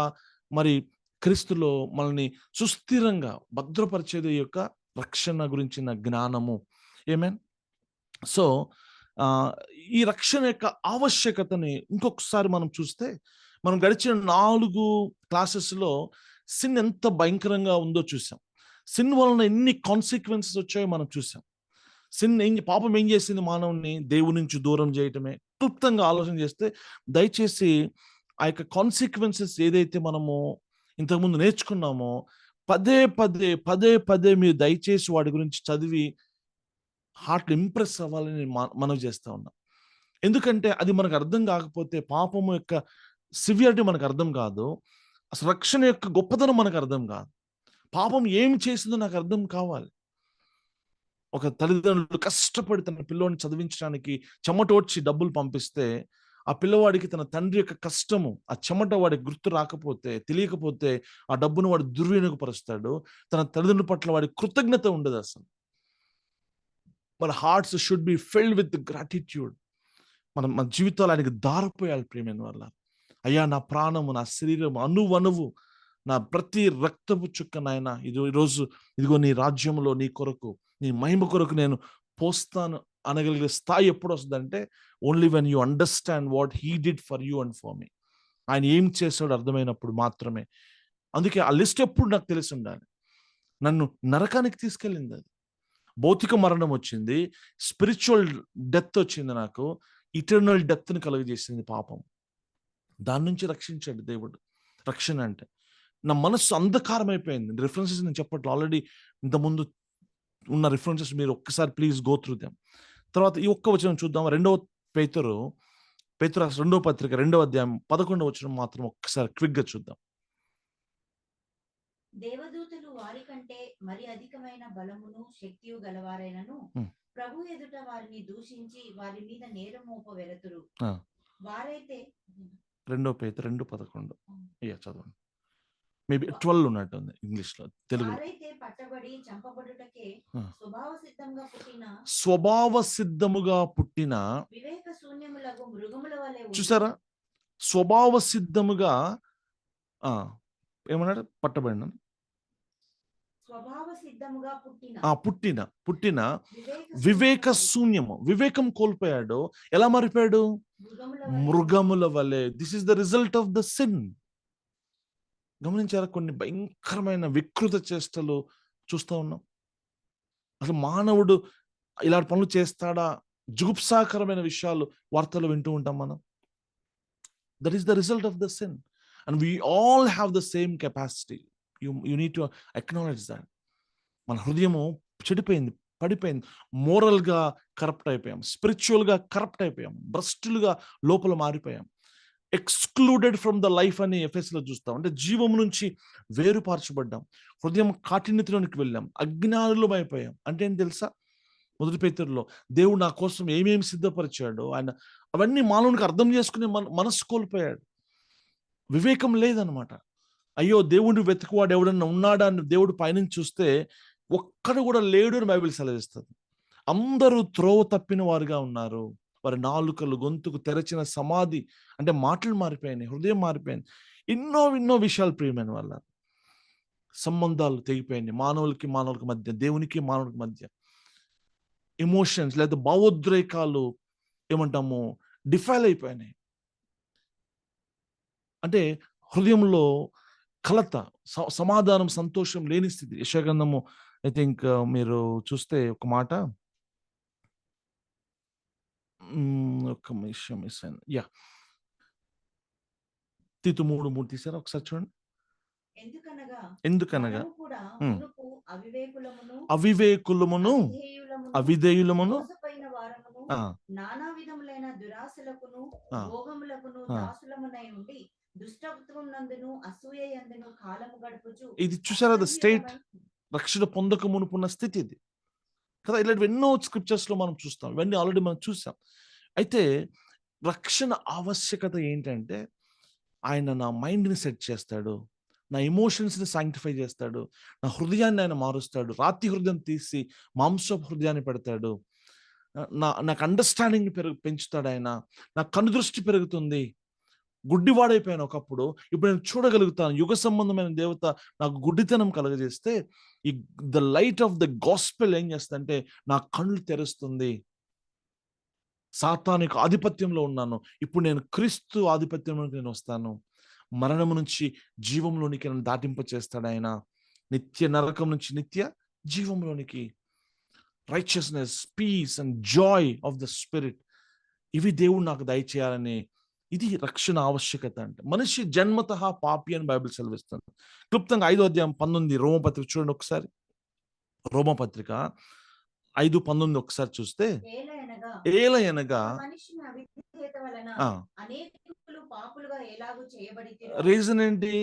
మరి క్రీస్తులో మనల్ని సుస్థిరంగా భద్రపరిచేది యొక్క రక్షణ గురించిన జ్ఞానము. ఆమేన్. సో ఈ రక్షణ యొక్క ఆవశ్యకతని ఇంకొకసారి మనం చూస్తే, మనం గడిచిన 4 క్లాసెస్లో సిన్ ఎంత భయంకరంగా ఉందో చూసాం. సిన్ వలన ఎన్ని కాన్సిక్వెన్సెస్ వచ్చాయో మనం చూసాం. పాపం ఏం చేసింది? మానవుని దేవుని నుంచి దూరం చేయటమే. క్లుప్తంగా ఆలోచన చేస్తే, దయచేసి ఆ యొక్క కాన్సిక్వెన్సెస్ ఏదైతే మనము ఇంతకుముందు నేర్చుకున్నామో, పదే పదే పదే పదే మీరు దయచేసి వాటి గురించి చదివి హార్ట్లో ఇంప్రెస్ అవ్వాలని మనవి చేస్తా ఉన్నాం. ఎందుకంటే అది మనకు అర్థం కాకపోతే పాపము యొక్క సివియారిటీ మనకు అర్థం కాదు. అసలు రక్షణ యొక్క గొప్పతనం మనకు అర్థం కాదు. పాపం ఏం చేసిందో నాకు అర్థం కావాలి. ఒక తల్లిదండ్రులు కష్టపడి తన పిల్లోడిని చదివించడానికి చెమటోడ్చి డబ్బులు పంపిస్తే, ఆ పిల్లవాడికి తన తండ్రి యొక్క కష్టము, ఆ చెమట వాడికి గుర్తు రాకపోతే, తెలియకపోతే ఆ డబ్బును వాడు దుర్వినియోగపరుస్తాడు. తన తల్లిదండ్రుల పట్ల వాడి కృతజ్ఞత ఉండదు అసలు. మన hearts should be filled with gratitude. మన జీవితాలు ఆయనకి దారిపోయాలి ప్రియమైన వల్ల. అయ్యా, నా ప్రాణము, నా శరీరం, అణువణువు, నా ప్రతి రక్తపు చుక్క నాయన ఈరోజు ఇదిగో నీ రాజ్యంలో నీ కొరకు, నీ మహిమ కొరకు నేను పోస్తాను అనగలిగే స్థాయి ఎప్పుడు వస్తుందంటే, only when you understand what he did for you and for me. ఆయన ఏం చేశాడో అర్థమైనప్పుడు మాత్రమే. అందుకే ఆ లిస్ట్ ఎప్పుడు నాకు తెలిసి ఉండాలి. నన్ను నరకానికి తీసుకెళ్ళింది అది. భౌతిక మరణం వచ్చింది, స్పిరిచువల్ డెత్ వచ్చింది, నాకు ఇటర్నల్ డెత్ని కలుగజేసింది పాపం. దాని నుంచి రక్షించాడు దేవుడు. రక్షణ అంటే నా మనస్సు అంధకారం అయిపోయింది. రిఫరెన్సెస్ నేను చెప్పట్లు, ఆల్రెడీ ఇంతకుముందు ఉన్న రిఫరెన్సెస్ మీరు ఒక్కసారి ప్లీజ్ గో త్రూ దెమ్. తర్వాత ఈ ఒక్క వచనం చూద్దాం. 2వ పేతురు 2వ పత్రిక 2వ అధ్యాయం 11వ వచనం మాత్రం ఒక్కసారి క్విక్ గా చూద్దాం. దేవదూతలు వారి కంటే మరి అధికమైన బలమును శక్తియు గలవారైనను ప్రభు ఎదుట వారిని దూషించి వారి మీద నేరం మోపవెరతురు. వారైతే 2వ పేతురు 2:11 చదవండి. మేబీ 12 ఉన్నట్టుంది ఇంగ్లీష్ లో. తెలుగు పట్టబడి చంపబడుటకే స్వభావ సిద్ధముగా పుట్టిన వివేక శూన్యములకు మృగముల వలె. చూసారా, స్వభావ సిద్ధముగా ఏమన్నాడు? పట్టబడిన స్వభావ సిద్ధముగా పుట్టిన వివేక శూన్యము. వివేకం కోల్పోయాడు. ఎలా మారిపోయాడు? మృగముల వలె. This is the result of the sin. గమనించారా? కొన్ని భయంకరమైన వికృత చేష్టలు చూస్తూ ఉన్నాం. అసలు మానవుడు ఇలాంటి పనులు చేస్తాడా? జుగుప్సాకరమైన విషయాలు వార్తలు వింటూ ఉంటాం మనం. That is the result of the sin and we all have the same capacity. You need to acknowledge that. మన హృదయము చెడిపోయింది, పడిపోయింది. మోరల్గా కరప్ట్ అయిపోయాం, స్పిరిచువల్గా కరప్ట్ అయిపోయాం, భ్రష్టులుగా లోపల మారిపోయాం. ఎక్స్క్లూడెడ్ ఫ్రమ్ ద లైఫ్ అని ఎఫెస్లో చూస్తాం. అంటే జీవం నుంచి వేరుపార్చబడ్డాం, హృదయం కాఠిన్యతలోనికి వెళ్ళాం, అజ్ఞానులం అయిపోయాం. అంటే ఏం తెలుసా? 1 పేతురులో దేవుడు నా కోసం ఏమేమి సిద్ధపరిచాడో ఆయన అవన్నీ మానవునికి అర్థం చేసుకునే మనస్సు కోల్పోయాడు. వివేకం లేదనమాట. అయ్యో, దేవుడిని వెతుకువాడు ఎవడన్నా ఉన్నాడా అని దేవుడు పైనుంచి చూస్తే ఒక్కడు కూడా లేడు అని బైబిల్ సెలవిస్తుంది. అందరూ త్రోవ తప్పిన వారుగా ఉన్నారు. వారి నాలుకలు, గొంతుకు తెరచిన సమాధి. అంటే మాటలు మారిపోయాయి, హృదయం మారిపోయింది. ఎన్నో విషయాలు ప్రియమైన వల్ల సంబంధాలు తెగిపోయాయి. మానవులకి మధ్య, దేవునికి మానవులకి మధ్య ఎమోషన్స్ లేదా భావోద్రేకాలు ఏమంటాము డిఫైల్ అయిపోయినాయి. అంటే హృదయంలో కలత, సమాధానం, సంతోషం లేని స్థితి. యెషయా గ్రంథము ఐ థింక్ మీరు చూస్తే ఒక మాట, ఒక్క నిమిషం మిస్సయ్యాను. యాహ్! తీతు 3:3 తీసారా? ఒకసారి చూడండి. ఎందుకనగా మనము కూడా హ్మ్. మునుపు అవివేకులమును అవివేకులమును, అవిధేయులమును అవిధేయులమును మోసపోయిన వారమును ఆ! నానా విధములైన దురాశలకును ఆ! భోగములకును ఆ! దాసులమునై ఉండి దుష్టత్వం నందును అసూయ యందును కాలము గడుపుచు ఇది చూసారా? ద స్టేట్, అసహ్యులమై రక్షణ పొందక మునుపున్న స్థితి ఇది. కదా! ఇలాంటివి ఎన్నో స్క్రిప్చర్స్‌లో మనం చూస్తాం. ఇవన్నీ ఆల్రెడీ మనం చూసాం. అయితే రక్షణ ఆవశ్యకత ఏంటంటే, ఆయన నా మైండ్‌ని సెట్ చేస్తాడు. నా ఎమోషన్స్‌ని సాంక్టిఫై చేస్తాడు. నా హృదయాన్ని ఆయన మారుస్తాడు. రాతి హృదయం తీసి మాంసపు హృదయాన్ని పెడతాడు. నాకు అండర్‌స్టాండింగ్ పెంచుతాడాయన. నా కనుదృష్టి పెరుగుతుంది. గుడ్డివాడైపోయాను ఒకప్పుడు. ఇప్పుడు నేను చూడగలుగుతాను. యుగ సంబంధమైన దేవత నాకు గుడ్డితనం కలుగజేస్తే, ఈ the light of the gospel ఏం చేస్తదంటే, నా కళ్ళు తెరుస్తుంది. సాతాను యొక్క ఆధిపత్యంలో ఉన్నాను. ఇప్పుడు నేను క్రీస్తు ఆధిపత్యంలోకి నేనొస్తాను. మరణము నుంచి జీవంలోనికి నన్ను దాటింపచేస్తాడాయన. నిత్య నరకం నుంచి నిత్య జీవంలోనికి. Righteousness, peace and joy of the spirit. ఇవి దేవుడు నాకు దయచేయాలని, ఇది రక్షణ ఆవశ్యకత అంటే. మనిషి జన్మతః పాపి అని బైబిల్ సెలవిస్తుంది. క్లుప్తంగా 5వ అధ్యాయం 19 రోమపత్రిక చూడండి ఒకసారి. రోమపత్రిక 5:19 ఒకసారి చూస్తే, ఏలయనగా ఏలయనగా ఒక మనిషిని అవిధేయత వలన ఆ! అనేకులు పాపులుగా ఎలాగూ చేయబడితిరో రీజన్ ఏంటి?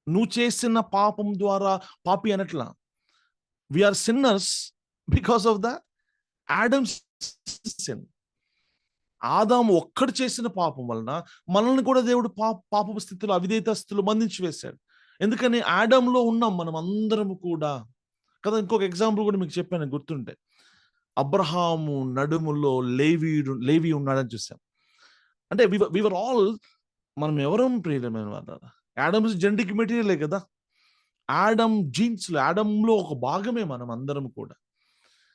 నువ్వు చేసిన పాపం ద్వారా పాపి అనట్లా. We are sinners because of the Adam's sin. ఆదాము ఒక్కడు చేసిన పాపం వలన మనల్ని కూడా దేవుడు పాపపు స్థితిలో, అవిధేయత స్థితిలో బంధించి వేశాడు. ఎందుకని? ఆడంలో ఉన్నాం మనం అందరము కూడా. కదా! ఇంకొక ఎగ్జాంపుల్ కూడా మీకు చెప్పాను గుర్తుంటే. అబ్రహాము నడుములో లేవి ఉన్నాడని చూసాం. అంటే వి వర్ ఆల్, మనం ఎవరం ప్రియమైన వాళ్ళారా? ఆడమ్స్ జెనెటిక్ మెటీరియలే కదా! ఆడమ్ జీన్స్‌లో, ఆడమ్‌లో ఒక భాగమే మనం అందరం కూడా.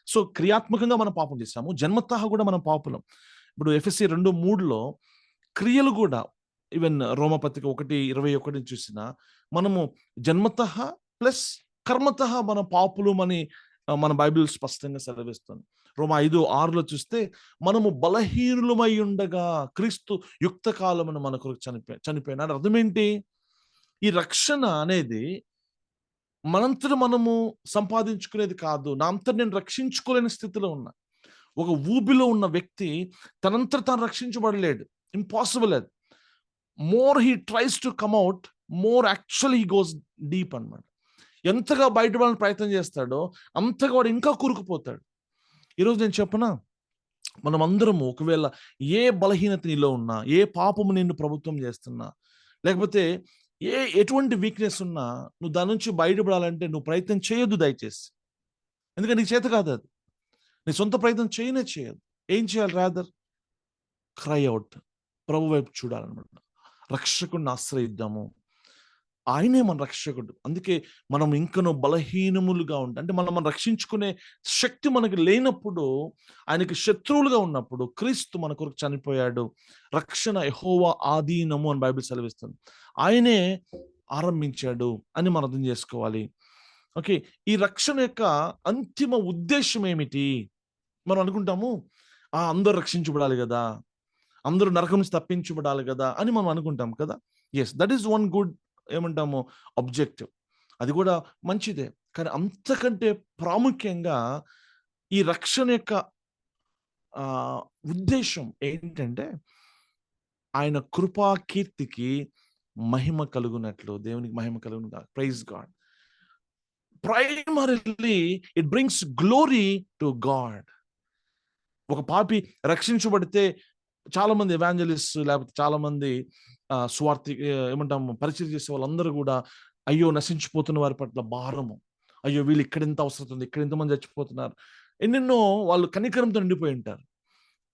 సో, క్రియాత్మకంగా మనం పాపం చేశాము. జన్మతః కూడా మనం పాపులం. ఇప్పుడు ఎఫెసీ 2:3లో క్రియలు కూడా, ఈవెన్ రోమపత్రిక 1:21 చూసినా, మనము జన్మతః ప్లస్ కర్మతః మనం పాపులమని మన బైబిల్ స్పష్టంగా సెలవిస్తుంది. రోమ 5:6లో చూస్తే, మనము బలహీనులమై ఉండగా క్రీస్తు యుక్త కాలమున మన కొరకు చనిపోయినాడు. అర్థమేంటి? ఈ రక్షణ అనేది మనంతట మనము సంపాదించుకునేది కాదు. నా అంతట నేను రక్షించుకోలేని స్థితిలో ఉన్నా. ఒక ఊబిలో ఉన్న వ్యక్తి తనంతట తాను రక్షించబడలేడు. ఇంపాసిబుల్ అది. More he tries to come out, more actually he goes deep అన్నమాట. ఎంతగా బయటపడాలని ప్రయత్నం చేస్తాడో, అంతగా వాడు ఇంకా కూరుకుపోతాడు. ఈరోజు నేను చెప్పనా? మనమందరము ఒకవేళ ఏ బలహీనత నీలో ఉన్నా, ఏ పాపము నిన్ను ప్రభుత్వం చేస్తున్నా, లేకపోతే ఎటువంటి వీక్‌నెస్ ఉన్నా, నువ్వు దాని నుంచి బయటపడాలంటే నువ్వు ప్రయత్నం చేయొద్దు దయచేసి. ఎందుకంటే నీకు చేత కాదు అది. నీ సొంత ప్రయత్నం చేయనే చేయొద్దు. ఏం చేయాలి? Rather cry out. ప్రభు వైపు చూడాలన్నమాట. రక్షకుడిని ఆశ్రయిద్దాము. ఆయనే మన రక్షకుడు. అందుకే మనం ఇంకనూ బలహీనములుగా అంటే మనం రక్షించుకునే శక్తి మనకు లేనప్పుడు, ఆయనకి శత్రువులుగా ఉన్నప్పుడు క్రీస్తు మన కొరకు చనిపోయాడు. రక్షణ యెహోవా ఆధీనము అని బైబిల్ సెలవిస్తుంది. ఆయనే ఆరంభించాడు అని మనం అర్థం చేసుకోవాలి. ఓకే. ఈ రక్షణ యొక్క అంతిమ ఉద్దేశ్యం ఏమిటి? మనం అనుకుంటాము, అందరూ రక్షించబడాలి గదా! అందరూ నరకం నుంచి తప్పించబడాలి గదా! అని మనం అనుకుంటాం కదా! Yes. That is one good, ఏమంటాము, ఆబ్జెక్టివ్. అది కూడా మంచిదే. కానీ అంతకంటే ప్రాముఖ్యంగా ఈ రక్షణ యొక్క ఆహ్, ఉద్దేశ్యం ఏంటంటే, ఆయన కృపా కీర్తికి మహిమ కలుగునట్లు, దేవునికి మహిమ కలుగును గాక. Praise God. Primarily it brings glory to God. ఒక పాపి రక్షించబడితే చాలామంది ఎవాంజలిస్ట్స్, లేకపోతే చాలామంది ఏమంటాము, పరిచయం చేసే వాళ్ళందరూ కూడా, అయ్యో నశించిపోతున్న వారి పట్ల భారము. అయ్యో వీళ్ళు ఇక్కడ ఇంత అవసరం ఉంది, ఇక్కడ ఇంతమంది చచ్చిపోతున్నారు. ఎన్నెన్నో వాళ్ళు కనికరంతో నిండిపోయి ఉంటారు.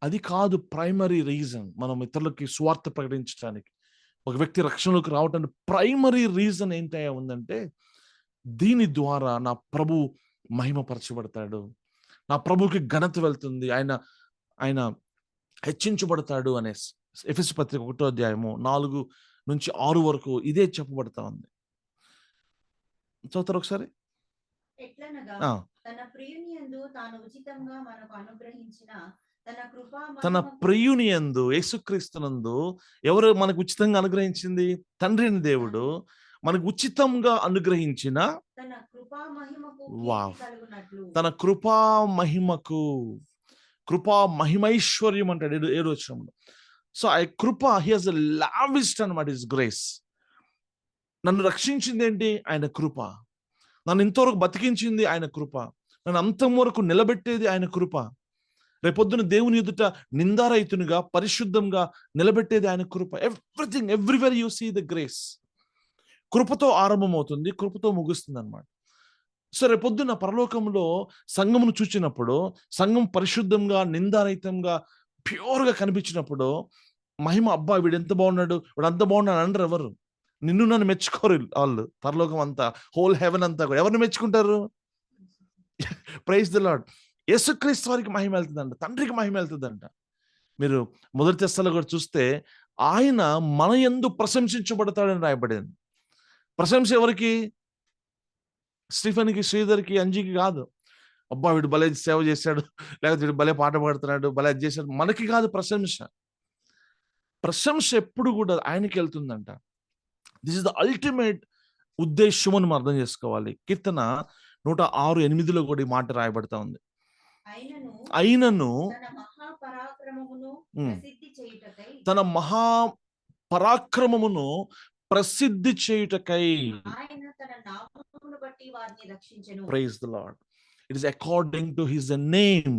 అది కాదు ప్రైమరీ రీజన్ మనం ఇతరులకి సువార్త ప్రకటించడానికి. ఒక వ్యక్తి రక్షణలోకి రావడానికి ప్రైమరీ రీజన్ ఏంటయ్యా ఉందంటే, దీని ద్వారా నా ప్రభు మహిమపరచబడతాడు. నా ప్రభువుకి ఘనత వెళ్తుంది. ఆయన ఆయన హెచ్చించబడతాడు అనే ఎఫెసు పత్రిక 1వ అధ్యాయము 4, నుంచి 6 వరకు ఇదే చెప్పబడతా ఉంది. చదువుతారు ఒకసారి. ఎట్లనగా తన ప్రియుని యందు తాను ఉచితంగా మనకు అనుగ్రహించిన తన ప్రియుని యందు యేసుక్రీస్తునందు ఎవరు మనకు ఉచితంగా అనుగ్రహించింది? తండ్రి అయిన దేవుడు మనకు ఉచితంగా అనుగ్రహించిన తన కృపా మహిమకు, కృపా మహిమైశ్వర్యం అంటాడు 7వ వచనంలో. సో ఆ కృప హి హస్ లావిష్డ్ అన్నమాట హిస్ గ్రేస్. నన్ను రక్షించింది ఏంటి? ఆయన కృప. నన్ను ఇంతవరకు బతికించింది ఆయన కృప. నన్ను అంతం వరకు నిలబెట్టేది ఆయన కృప. రేపొద్దున దేవుని ఎదుట నిందారహితునిగా పరిశుద్ధంగా నిలబెట్టేది ఆయన కృప. Everything, everywhere you see the grace. కృపతో ఆరంభమవుతుంది, కృపతో ముగుస్తుంది అన్నమాట. సో రేపొద్దున పరలోకంలో సంఘమును చూచినప్పుడు, సంఘం పరిశుద్ధంగా నిందారహితంగా ప్యూర్గా కనిపించినప్పుడు మహిమ, అబ్బా వీడు ఎంత బాగున్నాడు, వీడు అంత బాగున్నాడు అంటారు. ఎవరు? నిన్ను నన్ను మెచ్చుకోరు వాళ్ళు. పరలోకం అంతా, హోల్ హెవెన్ అంతా కూడా ఎవరిని మెచ్చుకుంటారు? Praise the Lord. యేసుక్రీస్తు వారికి మహిమ వెళ్తుందంట, తండ్రికి మహిమ వెళ్తుందంట. మీరు మొదటి తెస్సలో కూడా చూస్తే ఆయన మన యందు ప్రశంసించబడతాడని రాయబడింది. ప్రశంస ఎవరికి? స్టీఫెన్కి, శ్రీధర్కి, అంజీకి కాదు. అబ్బా వీడు భలే సేవ చేశాడు, లేకపోతే వీడు భలే పాట పాడుతున్నాడు, భలే అది చేశాడు, మనకి కాదు ప్రశంస. ప్రశంస ఎప్పుడు కూడా ఆయనకి వెళ్తుందంట. దిస్ ఇస్ ద అల్టిమేట్ ఉద్దేశం అని మనం అర్థం చేసుకోవాలి. కీర్తన 106:8 కూడా ఈ మాట రాయబడతా ఉంది. అయినను తన మహాపరాక్రమమును ప్రసిద్ధి చేయుటకై praise the Lord. It is according to his name.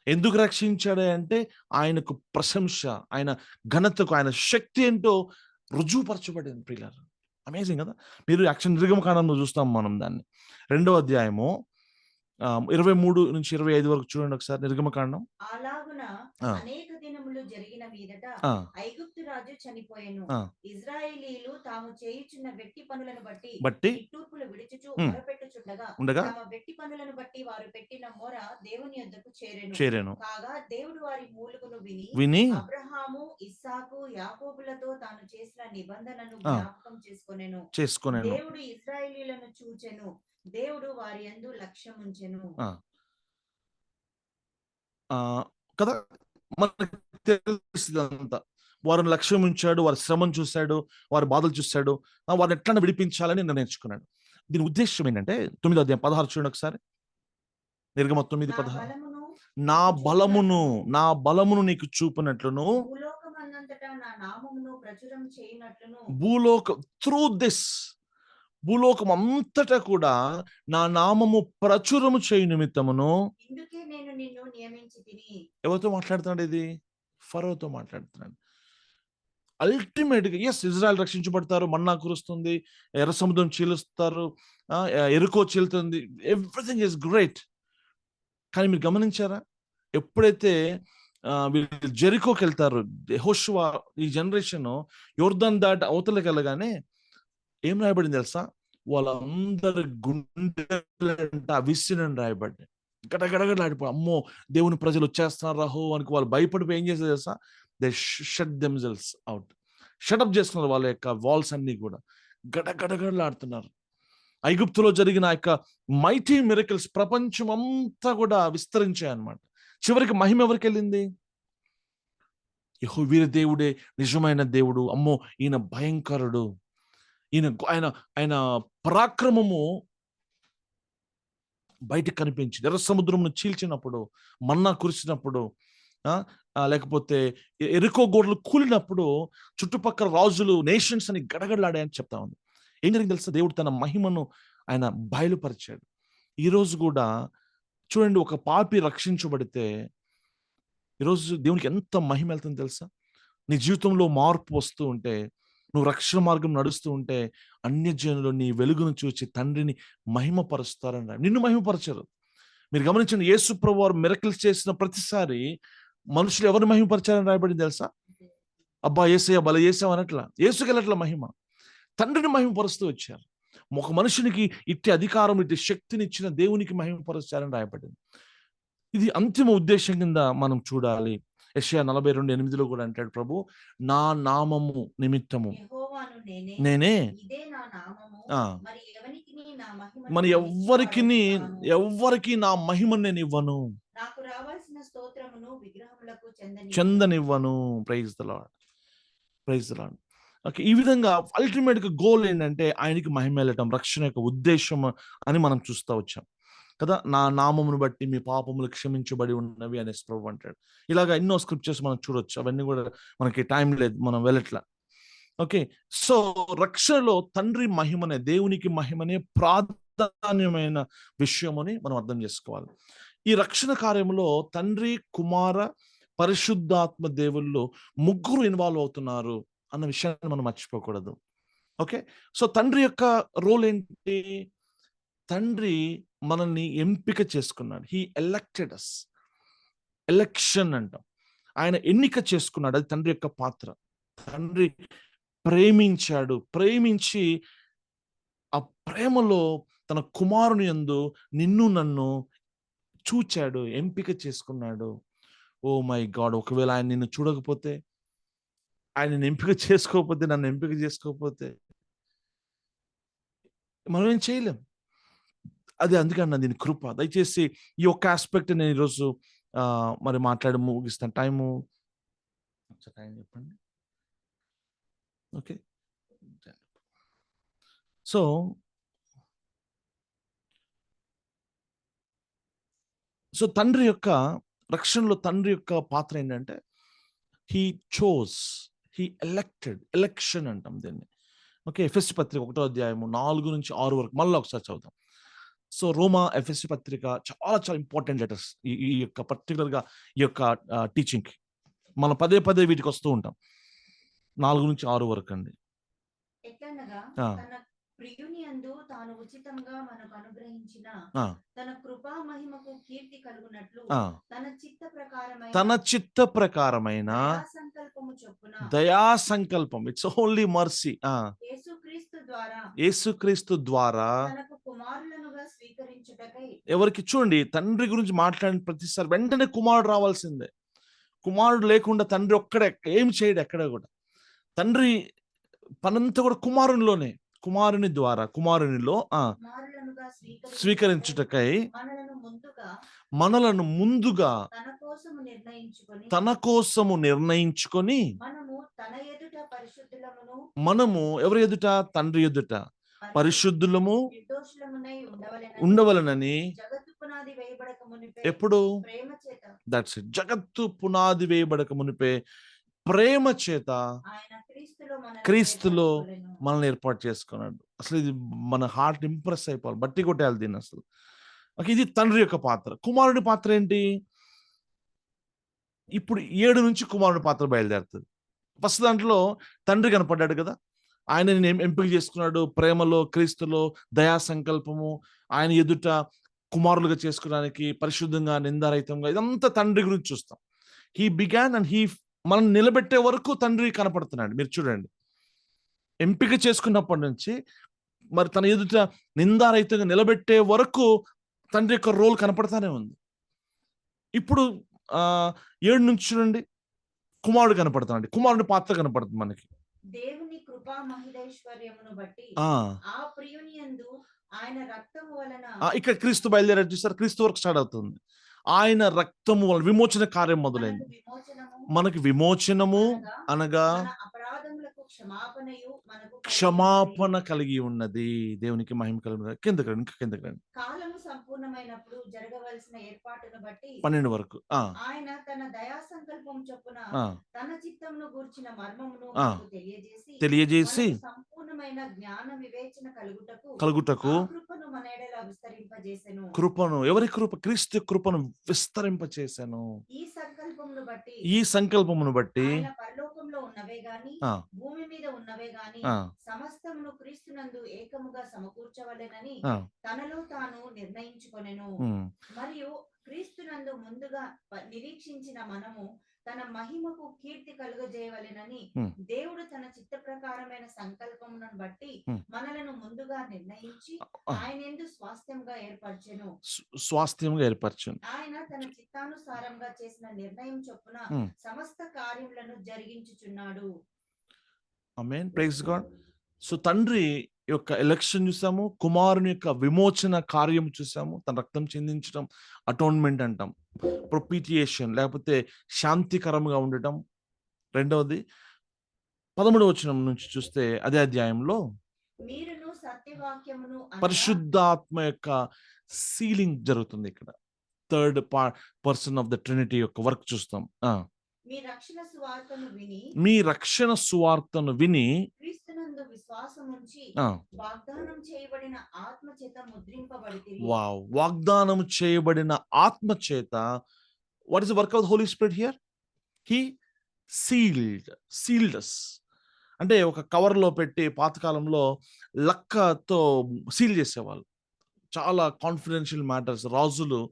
ఎందుకు రక్షించాడు అంటే ఆయనకు ప్రశంస, ఆయన ఘనతకు, ఆయన శక్తి ఏంటో రుజువుపరచబడింది. ప్రియులారా, అమేజింగ్ కదా. మీరు యాక్షన్ నిర్గమకాండంలో చూస్తాం మనం దాన్ని. 2వ అధ్యాయము 23-25 వరకు చూడండి ఒకసారి. నిర్గమకాండం. అలాగున అనేక దినములు జరిగిన మీదట ఐగుప్తు రాజు చనిపోయెను. ఇశ్రాయేలీయులు తాము చేయుచున్న వెట్టి పనులను బట్టి తూర్పులు విడిచుచు మొరపెట్టుచుండగా తమ వెట్టి పనులను బట్టి వారు పెట్టిన మొర దేవుని యొద్దకు చేరెను. కాగా దేవుడు వారి మూలుగును విని అబ్రహాము, ఇస్సాకు, యాకోబులతో తాను చేసిన నిబంధనను జ్ఞాపకం చేసుకొనెను. దేవుడు ఇశ్రాయేలీయులను చూచెను, దేవుడు వారి యందు లక్ష్యం ఉంచెను. కదా, మనకు తెలుస్తుందంతా. వారిని లక్ష్యం ఉంచాడు, వారి శ్రమను చూశాడు, వారి బాధలు చూశాడు, వారిని ఎట్లా విడిపించాలని నిర్ణయించుకున్నాడు. దీని ఉద్దేశం ఏంటంటే 9వ అధ్యాయం 16 చూడండి ఒకసారి. నిర్గమ 9:16. నా బలమును నీకు చూపినట్లును భూలోకం త్రూ దిస్ భూలోకం అంతటా కూడా నా నామము ప్రచురము చేయు నిమిత్తమును. ఎవరితో మాట్లాడుతున్నాడు? ఇది ఫరోతో మాట్లాడుతున్నాడు. అల్టిమేట్ గా ఎస్, ఇజ్రాయెల్ రక్షించబడతారు, మన్నా కురుస్తుంది, ఎర్ర సముద్రం చీలుస్తారు, ఎరుకో చీలుతుంది, ఎవ్రీథింగ్ ఈస్ గ్రేట్. కానీ మీరు గమనించారా, ఎప్పుడైతే వీళ్ళు జెరికోకి వెళ్తారు, యెహోషువ ఈ జనరేషన్ యోర్దాను దాటి అవతలకి వెళ్ళగానే ఏం రాయబడింది తెలుసా? వాళ్ళందరి గుండెలంట అవిసినని రాయబడ్డాయి. గడగడగడలాడిపో, అమ్మో దేవుని ప్రజలు వచ్చేస్తున్నారు రాహో అని వాళ్ళు భయపడిపోయి ఏం చేసేది తెలుసా? They shut themselves out. Shut up చేసుకున్నారు. వాళ్ళ యొక్క వాల్స్ అన్ని కూడా గడగడగడలాడుతున్నారు. ఐగుప్తులో జరిగిన యొక్క మైటీ మిరకిల్స్ ప్రపంచం అంతా కూడా విస్తరించాయి అన్నమాట. చివరికి మహిమ ఎవరికి వెళ్ళింది? యెహోవా దేవుడే నిజమైన దేవుడు, అమ్మో ఈయన భయంకరుడు, ఆయన పరాక్రమము బయటకు కనిపించింది. ఎర్ర సముద్రమును చీల్చినప్పుడు, మన్నా కురిసినప్పుడు, లేకపోతే ఎరుకో గోడలు కూలినప్పుడు చుట్టుపక్కల రాజులు, నేషన్స్ అని గడగడలాడాయని చెప్తా ఉంది. ఏం జరిగింది తెలుసా? దేవుడు తన మహిమను ఆయన బయలుపరిచాడు. ఈరోజు కూడా చూడండి, ఒక పాపి రక్షించబడితే ఈరోజు దేవునికి ఎంత మహిమ వెళ్తుంది తెలుసా? నీ జీవితంలో మార్పు వస్తూ ఉంటే, నువ్వు రక్షణ మార్గం నడుస్తూ ఉంటే, అన్యజనులు నీ వెలుగును చూసి తండ్రిని మహిమపరుస్తారని. నిన్ను మహిమపరచరు. మీరు గమనించండి, యేసు ప్రభువు వారు మిరకిల్స్ చేసిన ప్రతిసారి మనుషులు ఎవరిని మహిమపరిచారని రాయబడింది తెలుసా? అబ్బా యేసయ్య భలే యేసావు అనట్లా. యేసుకి వెళ్ళట్ల మహిమ, తండ్రిని మహిమపరుస్తూ వచ్చారు. ఒక మనుషునికి ఇట్టి అధికారం, ఇట్టి శక్తిని ఇచ్చిన దేవునికి మహిమపరుస్తారని రాయబడింది. ఇది అంతిమ ఉద్దేశం కింద మనం చూడాలి. యెషయా 42:8 కూడా అంటాడు ప్రభు, నా నామము నిమిత్తము యెహోవాను నేనే, నేనే ఇదే నా నామము, ఆ మరి ఎవనికిని నా మహిమను మరి నేనిచ్చువాడను కాను. ఎవ్వరికి నా మహిమను నేను ఇవ్వను, నాకు రావాల్సిన స్తోత్రమును విగ్రహములకు చెందనివ్వను. చెందనివ్వను. Praise the Lord, praise the Lord. Okay, ఈ విధంగా అల్టిమేట్ గా గోల్ ఏంటంటే ఆయనకి మహిమ వెళ్ళటం, రక్షణ యొక్క ఉద్దేశం అని మనం చూస్తూ వచ్చాం కదా. నా నామమును బట్టి మీ పాపములు క్షమించబడి ఉన్నవి అనేసి ప్రభు అంటాడు. ఇలాగా ఎన్నో స్క్రిప్చర్స్ మనం చూడొచ్చు, అవన్నీ కూడా మనకి టైం లేదు, మనం వెళ్ళట్లా. ఓకే, సో రక్షణలో తండ్రి మహిమనే, దేవునికి మహిమనే ప్రాధాన్యమైన విషయమని మనం అర్థం చేసుకోవాలి. ఈ రక్షణ కార్యంలో తండ్రి, కుమార, పరిశుద్ధాత్మ దేవుళ్ళు ముగ్గురు ఇన్వాల్వ్ అవుతున్నారు అన్న విషయాన్ని మనం మర్చిపోకూడదు. ఓకే, సో తండ్రి యొక్క రోల్ ఏంటి? తండ్రి మనల్ని ఎంపిక చేసుకున్నాడు. He elected us. ఎలక్షన్ అంటాం. ఆయన ఎన్నిక చేసుకున్నాడు, అది తండ్రి యొక్క పాత్ర. తండ్రి ప్రేమించాడు, ప్రేమించి ఆ ప్రేమలో తన కుమారుని యందు నిన్ను నన్ను చూచాడు, ఎంపిక చేసుకున్నాడు. ఓ మై గాడ్, ఒకవేళ ఆయన నిన్ను చూడకపోతే, ఆయన ఎంపిక చేసుకోకపోతే, నన్ను ఎంపిక చేసుకోకపోతే మనం ఏం చేయలేం. అది అందుకే అన్న దీని కృప. దయచేసి ఈ ఒక్క ఆస్పెక్ట్ నేను ఈరోజు మరి మాట్లాడి ముగిస్తాను. టైం చెప్పండి. ఓకే, సో తండ్రి యొక్క రక్షణలో తండ్రి యొక్క పాత్ర ఏంటంటే he chose, he elected. Election అంటాం దీన్ని. ఓకే, ఎఫెసీ పత్రిక 1వ అధ్యాయము 4 నుంచి 6 వరకు మళ్ళీ ఒకసారి చదువుతాం. సో రోమా, ఎఫెసీ పత్రిక చాలా చాలా ఇంపార్టెంట్ లెటర్స్ ఈ యొక్క పర్టికులర్గా ఈ యొక్క టీచింగ్కి. మనం పదే పదే వీటికి వస్తూ ఉంటాం. 4 నుంచి 6 వరకు అండి. ఎట్లనగా తన ప్రియుని యందు తాను ఉచితంగా మనకు అనుగ్రహించిన తన కృపా మహిమకు కీర్తి కలుగునట్లు తన చిత్త ప్రకారమైన సంకల్పము చొప్పున, దయా సంకల్పం, ఇట్స్ ఓన్లీ మర్సీ, యేసుక్రీస్తు ద్వారా తనకు కుమారులనుగా స్వీకరించుటకై. ఎవరికి చూడండి, తండ్రి గురించి మాట్లాడిన ప్రతిసారి వెంటనే కుమారుడు రావాల్సిందే. కుమారుడు లేకుండా తండ్రి ఒక్కడే ఏం చేయడు ఎక్కడ కూడా. తండ్రి పనంతా కూడా కుమారునిలోనే, కుమారుని ద్వారా, కుమారునిలో స్వీకరించుటకై మనలను ముందుగా తన కోసము నిర్ణయించుకొని, మనము ఎవరి ఎదుట? తండ్రి ఎదుట పరిశుద్ధులము ఉండవలనని. ఎప్పుడు? That's it. జగత్తు పునాది వేయబడక మునిపే ప్రేమ చేత క్రీస్తులో మనల్ని ఏర్పాటు చేసుకున్నాడు. అసలు ఇది మన హార్ట్ ఇంప్రెస్ అయిపోవాలి, బట్టి కొట్టేయాలి దీన్ని అసలు. ఇది తండ్రి యొక్క పాత్ర. కుమారుడి పాత్ర ఏంటి? ఇప్పుడు 7 నుంచి కుమారుడి పాత్ర బయలుదేరుతుంది. ఫస్ట్ దాంట్లో తండ్రి కనపడ్డాడు కదా, ఆయన ఎంపిక చేసుకున్నాడు ప్రేమలో, క్రీస్తులో, దయా సంకల్పము, ఆయన ఎదుట కుమారులుగా చేసుకోవడానికి, పరిశుద్ధంగా, నిందారహితంగా, ఇదంతా తండ్రి గురించి చూస్తాం. హీ బిగాన్ అండ్ హీ మనం నిలబెట్టే వరకు తండ్రి కనపడుతున్నాడు. మీరు చూడండి, ఎంపిక చేసుకున్నప్పటి నుంచి మరి తన ఎదుట నిందారహితంగా నిలబెట్టే వరకు తండ్రి యొక్క రోల్ కనపడతానే ఉంది. ఇప్పుడు 7 నుంచి చూడండి, కుమారుడు కనపడుతున్నాడు. కుమారుడి పాత్ర కనపడుతుంది మనకి. దేవుని కృపా మహిమైశ్వర్యమును బట్టి ఆ ప్రియుని యందు ఆయన రక్తము వలన, ఇక్కడ క్రీస్తు బయలుదేరాడు చూసారు, క్రీస్తు వరకు స్టార్ట్ అవుతుంది. ఆయన రక్తము వలన విమోచన కార్యం మొదలైంది. మనకి విమోచనము అనగా క్షమాపణ కలిగి ఉన్నది. దేవునికి మహిమ కలిగి. కిందకి రండి. కాలము సంపూర్ణమైనప్పుడు జరగవలసిన ఏర్పాటును బట్టి 12 వరకు ఆయన తన దయా సంకల్పం చొప్పున తన చిత్తమును గూర్చిన మర్మమును తెలియజేసి సంపూర్ణమైన జ్ఞాన వివేచన కలుగుటకు కృపను మన ఎడల విస్తరింపజేసెను. కృపను, ఎవరి కృప? క్రీస్తు కృపను విస్తరింపజేసెను. ఈ సంకల్పమును బట్టి పరలోకంలో ఉన్నవే గాని భూమి మీద ఉన్నవే గాని సమస్తమును క్రీస్తునందు ఏకముగా సమకూర్చవలెనని తనలో తాను నిర్ణయించుకొనెను. మరియు క్రీస్తునందు ముందుగా నిరీక్షించిన మనము తన మహిమకు కీర్తి కలుగజేయవలెనని దేవుడు తన చిత్త ప్రకారమైన సంకల్పమును బట్టి మనలను ముందుగా నిర్ణయించి ఆయన యందు స్వాస్థ్యంగా ఏర్పరచెను. ఆయన తన చిత్తానుసారంగా చేసిన నిర్ణయం చొప్పున సమస్త కార్యములను జరిగించుచున్నాడు. ఆమేన్. Praise God. సో తండ్రి యొక్క ఎలక్షన్ చూసాము, కుమారుని యొక్క విమోచన కార్యం చూసాము, తన రక్తం చెందించడం, అటోన్మెంట్ అంటాం, ప్రొపిటియేషన్ లేకపోతే శాంతికరంగా ఉండటం. రెండవది 13వ వచనం నుంచి చూస్తే అదే అధ్యాయంలో మీరును సత్యవాక్యమును పరిశుద్ధాత్మ యొక్క సీలింగ్ జరుగుతుంది. ఇక్కడ third person of the Trinity యొక్క వర్క్ చూస్తాం. మీ రక్షణ సువార్తను విని క్రీస్తునందు విశ్వాసముంచి వాగ్దానం చేయబడిన ఆత్మ చేత ముద్రింపబడితిరి. వాగ్దానం చేయబడిన ఆత్మ చేత. What is the work of the Holy Spirit here? He sealed us. అంటే ఒక కవర్ లో పెట్టి పాతకాలంలో లక్కతో సీల్ చేసేవాళ్ళు. చాలా కాన్ఫిడెన్షియల్ మ్యాటర్స్ రాజులు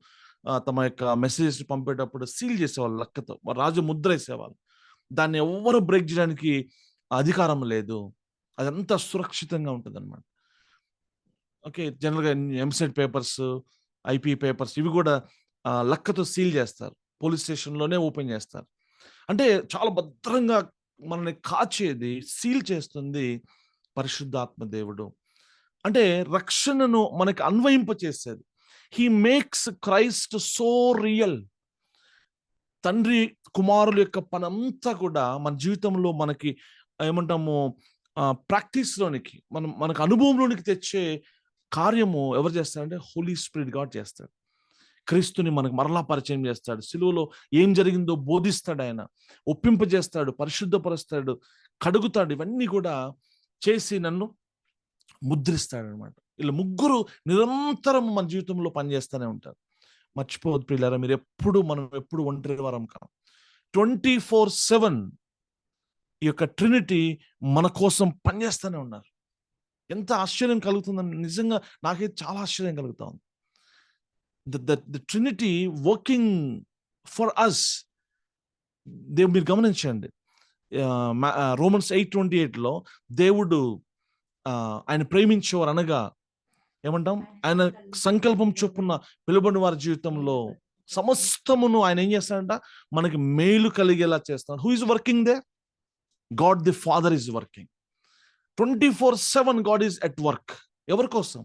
తమ యొక్క మెసేజ్ పంపేటప్పుడు సీల్ చేసేవాళ్ళు, లక్కతో రాజు ముద్ర వేసేవాళ్ళు. దాన్ని ఎవ్వరు బ్రేక్ చేయడానికి అధికారం లేదు. అదంతా సురక్షితంగా ఉంటుంది అన్నమాట. ఓకే, జనరల్గా ఎంసెట్ పేపర్స్, ఐపీ పేపర్స్ ఇవి కూడా లక్కతో సీల్ చేస్తారు, పోలీస్ స్టేషన్లోనే ఓపెన్ చేస్తారు. అంటే చాలా భద్రంగా మనల్ని కాచేది, సీల్ చేస్తుంది పరిశుద్ధాత్మ దేవుడు. అంటే రక్షణను మనకి అన్వయింపచేసేది. He makes Christ so real. తండ్రి కుమారుల యొక్క పనంతా కూడా మన జీవితంలో మనకి ఏమంటాము ప్రాక్టీస్లోనికి, మనకు అనుభవంలోనికి తెచ్చే కార్యము ఎవరు చేస్తారంటే హోలీ స్పిరిట్ గాడ్ చేస్తాడు. క్రీస్తుని మనకు మరలా పరిచయం చేస్తాడు, సిలువలో ఏం జరిగిందో బోధిస్తాడు, ఆయన ఒప్పింపజేస్తాడు, పరిశుద్ధపరుస్తాడు, కడుగుతాడు. ఇవన్నీ కూడా చేసి నన్ను ముద్రిస్తాడు అనమాట. ఇలా ముగ్గురు నిరంతరం మన జీవితంలో పనిచేస్తూనే ఉంటారు. మర్చిపోవద్దు ప్రియులారా, మనం ఎప్పుడు ఒంటరి వారం కాదు. 24/7 ఈ యొక్క ట్రినిటీ మన కోసం పనిచేస్తూనే ఉన్నారు. ఎంత ఆశ్చర్యం కలుగుతుందని నిజంగా నాకైతే చాలా ఆశ్చర్యం కలుగుతా ఉంది. The Trinity working for us. మీరు గమనించండి, రోమన్స్ 8:28లో దేవుడు ఆయన ప్రేమించేవారు అనగా ఏమంటాం, ఆయన సంకల్పం చొప్పున పిలువబడిన వారి జీవితంలో సమస్తమును ఆయన ఏం చేస్తాడంట, మనకి మేలు కలిగేలా చేస్తాడు. Who is working they? God the father is working. 24/7 God is at work. ఎవరి కోసం?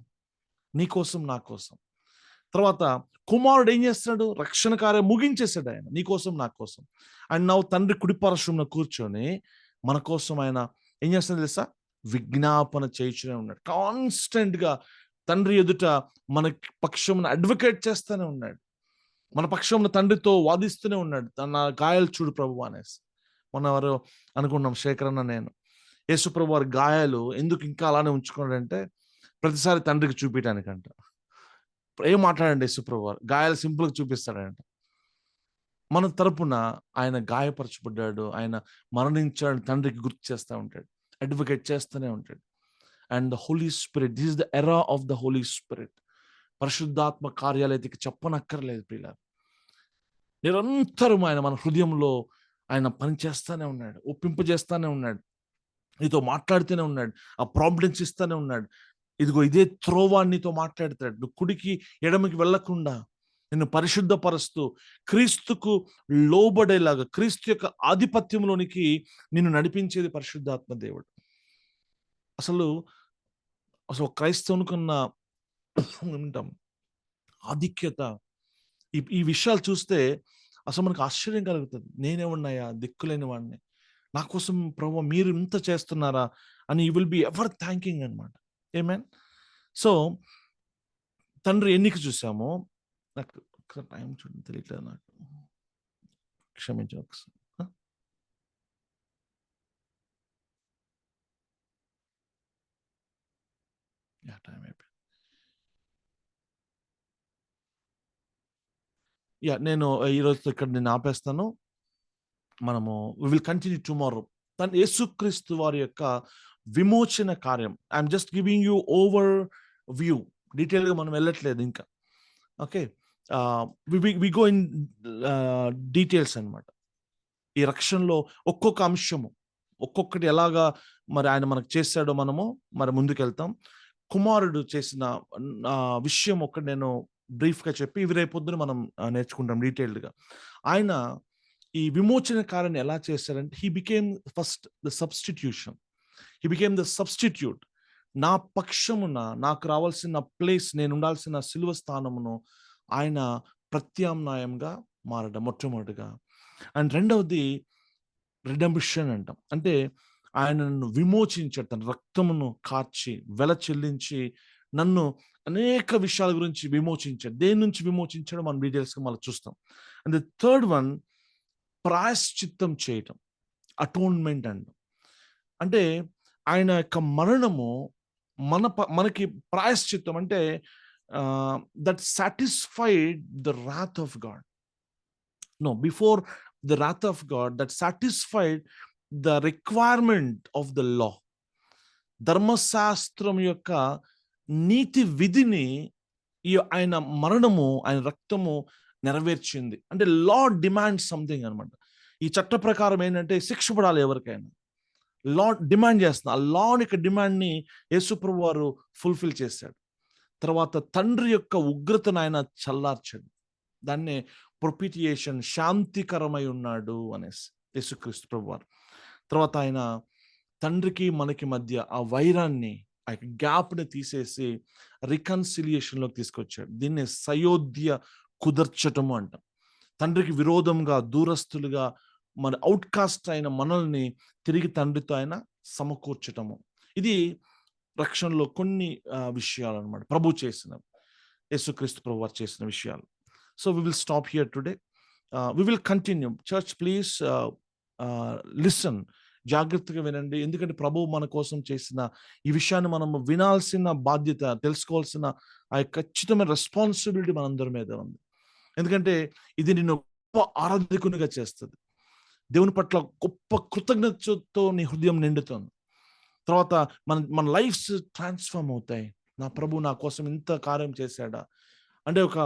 నీ కోసం, నా కోసం. తర్వాత కుమారుడు ఏం చేస్తాడు? రక్షణ కార్యం ముగించేశాడు ఆయన, నీ కోసం, నా కోసం. అండ్ నా తండ్రి కుడిపార్శ్వంలో కూర్చొని మన కోసం ఆయన ఏం చేస్తాడు తెలుసా? విజ్ఞాపన చేయించునే ఉన్నాడు. కాన్స్టెంట్ గా తండ్రి ఎదుట మన పక్షమును అడ్వకేట్ చేస్తూనే ఉన్నాడు, మన పక్షమును తండ్రితో వాదిస్తూనే ఉన్నాడు. తన గాయాలు చూడు ప్రభు అనేసి మొన్న ఎవరు అనుకున్నాం, శేఖరన్న నేను, యేసు ప్రభు వారి గాయాలు ఎందుకు ఇంకా అలానే ఉంచుకున్నాడంటే ప్రతిసారి తండ్రికి చూపించడానికంట. ఏం మాట్లాడండి, యేసు ప్రభు వారు గాయాలు సింపుల్గా చూపిస్తాడంట. మన తరపున ఆయన గాయపరచబడ్డాడు, ఆయన మరణించాడు, తండ్రికి గుర్తు చేస్తూ ఉంటాడు, అడ్వకేట్ చేస్తూనే ఉంటాడు. And the Holy Spirit, this is the era of the Holy Spirit. పరిశుద్ధాత్మ కార్యాలు అయితే చెప్పనక్కర్లేదు ప్రియులారా. నిరంతరం ఆయన మన హృదయంలో ఆయన పని చేస్తూనే ఉన్నాడు, ఒప్పింపజేస్తూనే ఉన్నాడు, నీతో మాట్లాడుతూనే ఉన్నాడు, ఆ ప్రాబ్లమ్స్ ఇస్తూనే ఉన్నాడు. ఇదిగో ఇదే త్రోవా నీతో మాట్లాడతాడు. నువ్వు కుడికి ఎడమకి వెళ్లకుండా నిన్ను పరిశుద్ధపరుస్తూ క్రీస్తుకు లోబడేలాగా, క్రీస్తు యొక్క ఆధిపత్యంలోనికి నిన్ను నడిపించేది పరిశుద్ధాత్మ దేవుడు. అసలు క్రైస్తవునికున్న ఆధిక్యత, ఈ విషయాలు చూస్తే అసలు మనకు ఆశ్చర్యం కలుగుతుంది. నేనే ఉన్నాయా దిక్కులేని వాడిని, నా కోసం ప్రభువా మీరు ఇంత చేస్తున్నారా అని you will be ever thanking అనమాట. ఆమేన్. సో తండ్రి ఎన్నిక చూసాము. నాకు టైం చూడండి తెలియట్లేదు, నాకు క్షమించు ఒకసారి. టైం అయిపోయింది. నేను ఈరోజు ఇక్కడ నేను ఆపేస్తాను. మనము విల్ కంటిన్యూ టుమారో. యేసుక్రీస్తు వారి యొక్క విమోచన కార్యం, I'm just giving you overview, డీటెయిల్గా మనం వెళ్ళట్లేదు ఇంకా. Okay, we go in details అన్నమాట. ఈ రక్షణలో ఒక్కొక్క అంశము, ఒక్కొక్కటి ఎలాగా మరి ఆయన మనకు చేశాడో మనము మరి ముందుకెళ్తాం. కుమారుడు చేసిన విషయం ఒకటి నేను బ్రీఫ్‌గా చెప్పి, ఇవి రేపొద్దున మనం నేర్చుకుంటాం డీటెయిల్డ్‌గా. ఆయన ఈ విమోచన కార్యాన్ని ఎలా చేశారంటే, హి became first the substitution. He became the substitute. నా పక్షమున నాకు రావాల్సిన ప్లేస్, నేను ఉండాల్సిన సిలువ స్థానమును ఆయన ప్రత్యామ్నాయంగా మారడం మొట్టమొదటిగా. అండ్ రెండవది రిడెంప్షన్ అంటాం. అంటే ఆయన నన్ను విమోచించాడు. తన రక్తమును కార్చి, వెల చెల్లించి నన్ను అనేక విషయాల గురించి విమోచించాడు. దేని నుంచి విమోచించాడో మనం డీటెయిల్స్‌గా మళ్ళీ చూస్తాం. అండ్ ద థర్డ్ వన్, ప్రాయశ్చిత్తం చేయటం, అటోన్మెంట్ అంటాం. అంటే ఆయన యొక్క మరణము మనకి ప్రాయశ్చిత్తం అంటే that satisfied the wrath of గాడ్. No, before the wrath of God, that satisfied the requirement of the law. ధర్మశాస్త్రం యొక్క నీతి విధిని ఆయన మరణము, ఆయన రక్తము నెరవేర్చింది. అంటే లా డిమాండ్ సంథింగ్ అనమాట. ఈ చట్ట ప్రకారం ఏంటంటే శిక్ష పడాలి ఎవరికైనా. లా డిమాండ్ చేస్తుంది. ఆ లాని యొక్క డిమాండ్ని యేసుప్రభు వారు ఫుల్ఫిల్ చేశాడు. తర్వాత తండ్రి యొక్క ఉగ్రతను ఆయన చల్లార్చాడు. దాన్నే ప్రొపిటియేషన్, శాంతికరమై ఉన్నాడు అనేసి యేసుక్రీస్తు ప్రభు వారు. తర్వాత ఆయన తండ్రికి మనకి మధ్య ఆ వైరాన్ని, ఆ గ్యాప్ని తీసేసి రికన్సిలియేషన్లోకి తీసుకొచ్చాడు. దీన్ని సయోధ్య కుదర్చటము అంటాం. తండ్రికి విరోధంగా, దూరస్తులుగా, మన అవుట్కాస్ట్ అయిన మనల్ని తిరిగి తండ్రితో ఆయన సమకూర్చటము. ఇది రక్షణలో కొన్ని విషయాలు అనమాట ప్రభు చేసినవి, యేసుక్రీస్తు ప్రభు వారు చేసిన విషయాలు. So we will stop here today. We will continue. Church please listen, జాగ్రత్తగా వినండి. ఎందుకంటే ప్రభువు మన కోసం చేసిన ఈ విషయాన్ని మనం వినాల్సిన బాధ్యత, తెలుసుకోవాల్సిన ఆ ఖచ్చితమైన రెస్పాన్సిబిలిటీ మనందరి మీద ఉంది. ఎందుకంటే ఇది నిన్ను గొప్ప ఆరాధకునిగా చేస్తుంది. దేవుని పట్ల గొప్ప కృతజ్ఞతతో నీ హృదయం నిండుతుంది. తర్వాత మన లైఫ్స్ ట్రాన్స్ఫార్మ్ అవుతాయి. నా ప్రభు నా కోసం ఇంత కార్యం చేశాడా అంటే ఒక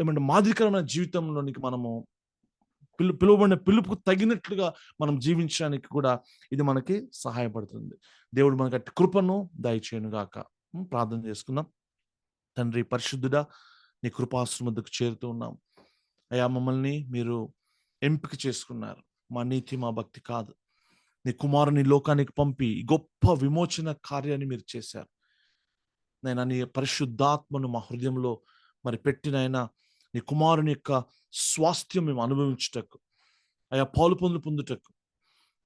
ఏమంటే మాదిరికరమైన జీవితంలోనికి మనము పిలువబడిన పిలుపుకు తగినట్లుగా మనం జీవించడానికి కూడా ఇది మనకి సహాయపడుతుంది. దేవుడు మనకి అట్టి కృపను దయచేయును గాక. ప్రార్థన చేసుకుందాం. తండ్రి పరిశుద్ధుడా, నీ కృపాసనం వద్దకు చేరుతూ ఉన్నాం. అయ్యా, మమ్మల్ని మీరు ఎంపిక చేసుకున్నారు. మా నీతి, మా భక్తి కాదు. నీ కుమారుని లోకానికి పంపి గొప్ప విమోచన కార్యాన్ని మీరు చేశారు. నైనా నీ పరిశుద్ధాత్మను మా హృదయంలో మరి పెట్టినైనా నీ కుమారుని యొక్క స్వాస్థ్యం మేము అనుభవించుటకు, అయ్యా పాలు పొందుటకు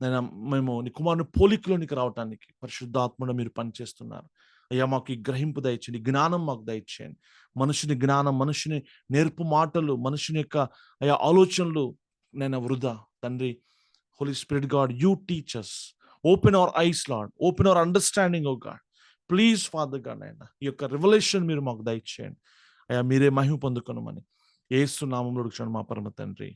నైనా మేము నీ కుమారుని పోలికలోనికి రావటానికి పరిశుద్ధాత్మను మీరు పనిచేస్తున్నారు. అయ్యా, మాకు ఈ గ్రహింపు దయచేయండి, జ్ఞానం మాకు దయచేయండి. మనుషుని జ్ఞానం, మనుషుని నేర్పు మాటలు, మనుషుని యొక్క అయ్యా ఆలోచనలు నైనా వృధా. తండ్రి, Holy Spirit God, you teach us. Open our eyes, Lord. Open our understanding, oh God. Please, Father God, ఈ యొక్క రెవల్యూషన్ మీరు మాకు దయచేయండి. అయ్యా, మీరే మహిమ పొందుకొనమని యేసు నామములో అడుగుచున్నాను మా పరమ తండ్రి.